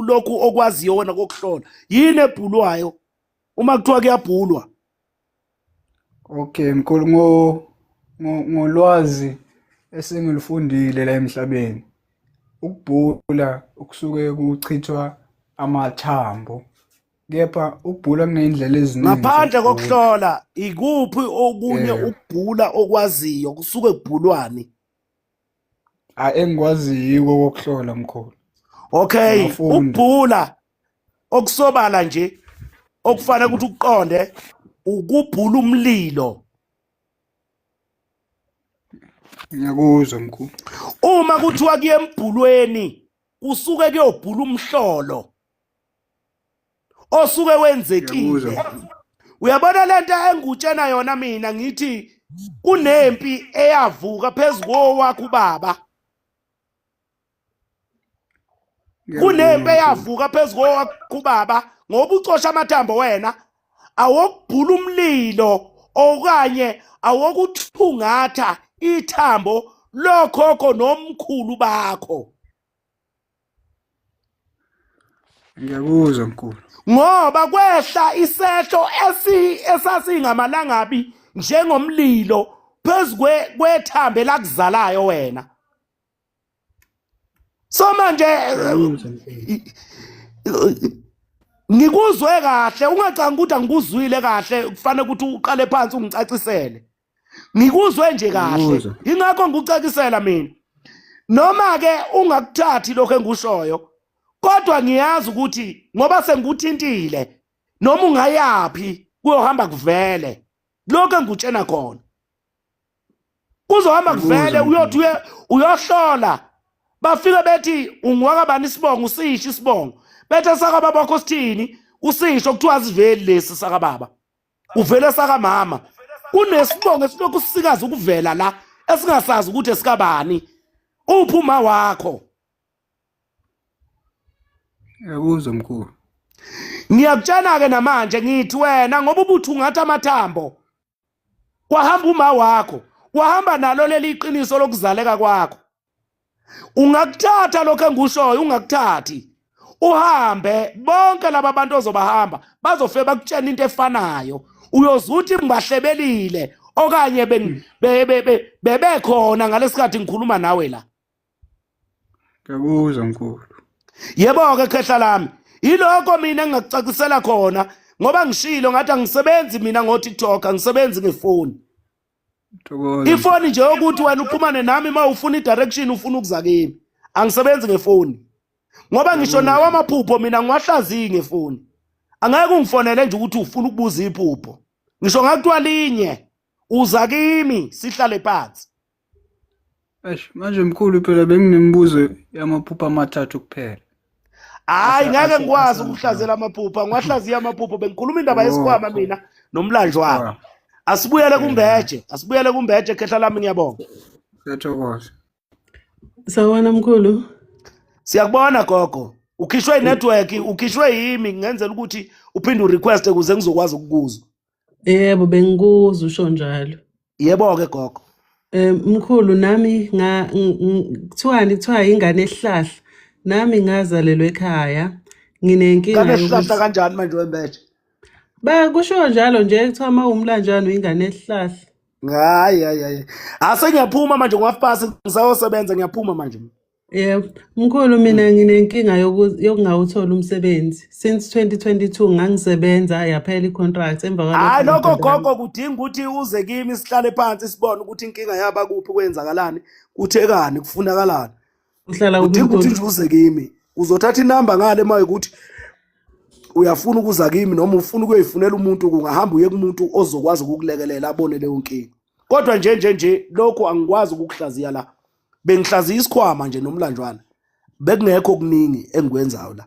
lokhu okwaziyo wena kokuhlola. Yini ebhulwayo uma kuthiwa kuyabhulwa? Okay mkhulu ngolwazi esengilifundile la emhlabeni. Ukubhula ukusuke kuchithwa amathambo. Kepha ukubhula kunezindlela eziningi. Ngaphandle kokuhlola ikuphi okunye ukubhula okwaziyo kusuke kubhulwani? Engikwaziyo kokuhlola mkhulu. Okay, ukubhula okusobala nje okufanele ukuthi ukuqonde ukubhula umlilo. Ngiyakuzwa mkhulu. Uma kuthiwa kuye embhulweni kusuke kuyobhula umhlolo osuke wenzekile. Uyabona lento engikutshena yona mina ngithi kunempi eyavuka phezulu kwakho baba. Kunempi eyavuka phezulu kwakho baba ngoba ucosha amathambo wena awokubhula umlilo okanye awokuthungatha ithambo lokhokho nomkhulu bakho. Ngiyakuzwa mkhulu. Ngoba kwehla isehlo esasingamalangabi njengomlilo phezulu kwethambo lakuzalayo wena. So manje ngikuzwe kahle ungacanga ukuthi angikuzwile kahle kufanele ukuthi uqale phansi ungicacisele. Ngikuzwe nje kahle ingakho ngikucacisela mina. Noma ke ungakuthathi lokho engushoyo kodwa ngiyazi ukuthi ngoba sengikuthintile noma ungayapi kuyohamba kuvele lokho engikutshena khona kuzohamba kuvele uyothi uyohlola bafike bethi ungwakabani isibongo usisho isibongo bethe sakababa bakho sithini usisho kuthiwa siveli lesi sakababa uvele sakamama kunesibongo esilokhu sisikaza ukuvela la esingasazi ukuthi esikabani uphuma wakho Yabuzwa mkhulu. ngiyakutshana ke namanje ngithi wena ngoba ubuthi ungathi amathambo kwahamba uma wakho wahamba nalo leli iqiniso lokuzaleka kwakho ungakuthatha lokho engushoyo ungakuthathi uhambe bonke laba bantu ozobahamba bazofike bakutshena into efanayo uyozuthi ngibahlebelile okanye bebekhona ngalesikhathi ngikhuluma nawe la Yabuzwa mkhulu. yebo ke khehla lami yiloko mina engakucacisela khona ngoba ngishilo ngathi angisebenzi mina ngo-TikTok angisebenzi ngefoni Thokoza. ifoni nje ukuthi wena uxhumane nami uma ufuna i-direction ufuna ukuza kimi angisebenzi ngefoni ngoba ngisho nawo amaphupho mina ngiwahlaziyi ngefoni angeke ungifonele nje ukuthi ufuna ukubuza iphupho ngisho ngakuthiwa linye uza kimi sihlale phansi Eish, manje mkhulu phela benginemibuzo yamaphupho amathathu kuphela. hayi ngeke ngikwazi ukuhlazela amaphupho ngiwahlaziya amaphupho bengikhuluma indaba yesikhwama mina nomlanjwana asibuyele kumbeje khehla lami ngiyabonga Siyathokoza. Sawubona mkhulu. siyakubona gogo ukhishwe inetwork ukhishwe yimi ngenzela ukuthi uphinde urequest ukuze ngizokwazi ukukuzwa Yebo bengikuzwa usho njalo. yebo ke gogo Mkhulu nami kuthiwa ingane esihlahla. Nami ngazalelwa ekhaya. Nginenkinga kanesihlahla kanjani manje wembeje kusho njalo nje kuthiwa mawumlanjana uyingane esihlahla. hayi asengiyaphuma manje ngwafpasi ngisayosebenza ngiyaphuma manje Yebo, mkhulu mina nginenkinga yokungawuthola umsebenzi. Since 2022 ngangisebenza yaphela i-contract emva hayi kwalokho. lokho gogo kudinga ukuthi uze kimi sihlale phansi sibone ukuthi inkinga yaba kuphi kwenzakalani kuthekani kufunakalani Uhlala kudinga ukuthi kuphi? nje uze kimi uzothatha inamba ngale maye ukuthi uyafuna ukuza kimi noma ufuna ukuyifunela umuntu kungahamba uye kumuntu ozokwazi ukukulekelela abone leyo nkinga kodwa nje lokho angikwazi ukukuhlaziya la bengihlaziya isikhwama nje nomlanjwana bekungekho kuningi engikwenzayo la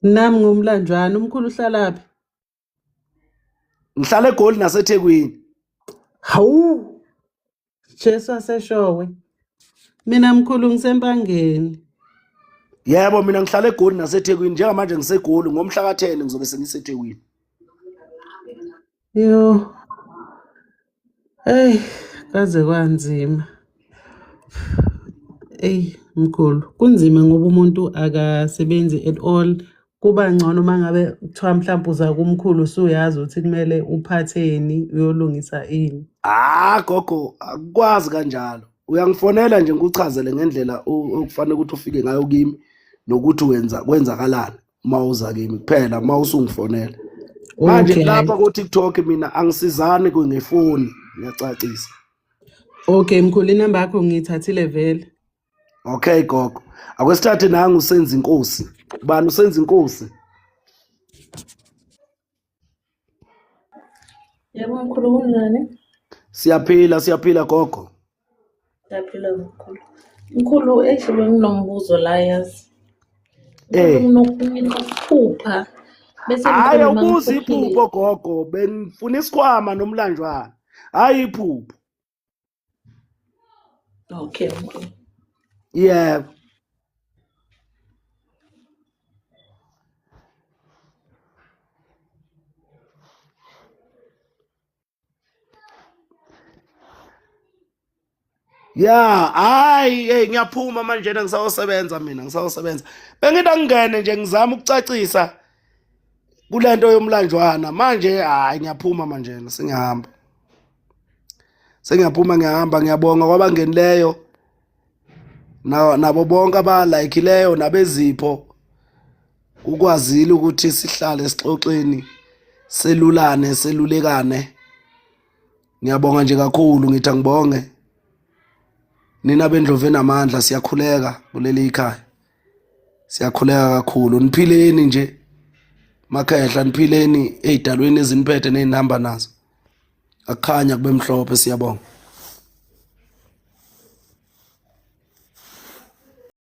Nami ngumlanjwana umkhulu uhlalaphi? ngihlala eGoli naseThekwini Hawu. Jesu aseshowe. Mina mkhulu ngisempangeni. yebo mina ngihlala eGoli naseThekwini njengamanje ngiseGoli ngomhla ka10 ngizobe sengiseThekwini Yo. Kaze kwanzima. Mkhulu, kunzima ngoba umuntu akasebenzi at all. Kuba ngcono mangabe kuthiwa mhlawumbe uza kumkhulu usuyazi ukuthi kumele uphatheni uyolungisa ini. gogo akukwazi kanjalo uyangifonela nje ngikuchazele ngendlela okufanele ukuthi ufike ngayo kimi nokuthi kwenzakalani uma uza kimi kuphela uma usungifonela manje Okay. lapha ku TikTok mina angisizani ngefoni ngiyacacisa Okay mkhulu inamba yakho ngiyithathile vele. okay gogo akwesithathe nangu usenza inkosi ubani usenza inkosi Yebo mkhulu kunjani? siyaphila gogo Siyaphila mkhulu. Mkhulu benginombuzo la yazi. Eh. Nginokuphupha bese hayi mkhulu ubuza mangiphuphile. iphupho gogo bengifuna isikhwama nomlanjwana hayi iphupho Okay mkhulu. yebo hayi ngiyaphuma manje ngisayosebenza mina ngisayosebenza bengithi angingene nje ngizama ukucacisa kulento yomlanjwana manje hayi ngiyaphuma manje ngiyahamba ngiyabonga kwabangenileyo nabo bonke abalayikhileyo nabezipho ukwazile ukuthi sihlale sixoxeni selulekane ngiyabonga nje kakhulu ngithi angibonge nina bendlove namandla siyakhuleka kuleli ikhaya Siyakhuleka kakhulu. Niphileni nje. Makhehla niphileni ey'dalweni eziniphethe ney'nihamba nazo. Akukhanya kube mhlophe siyabonga.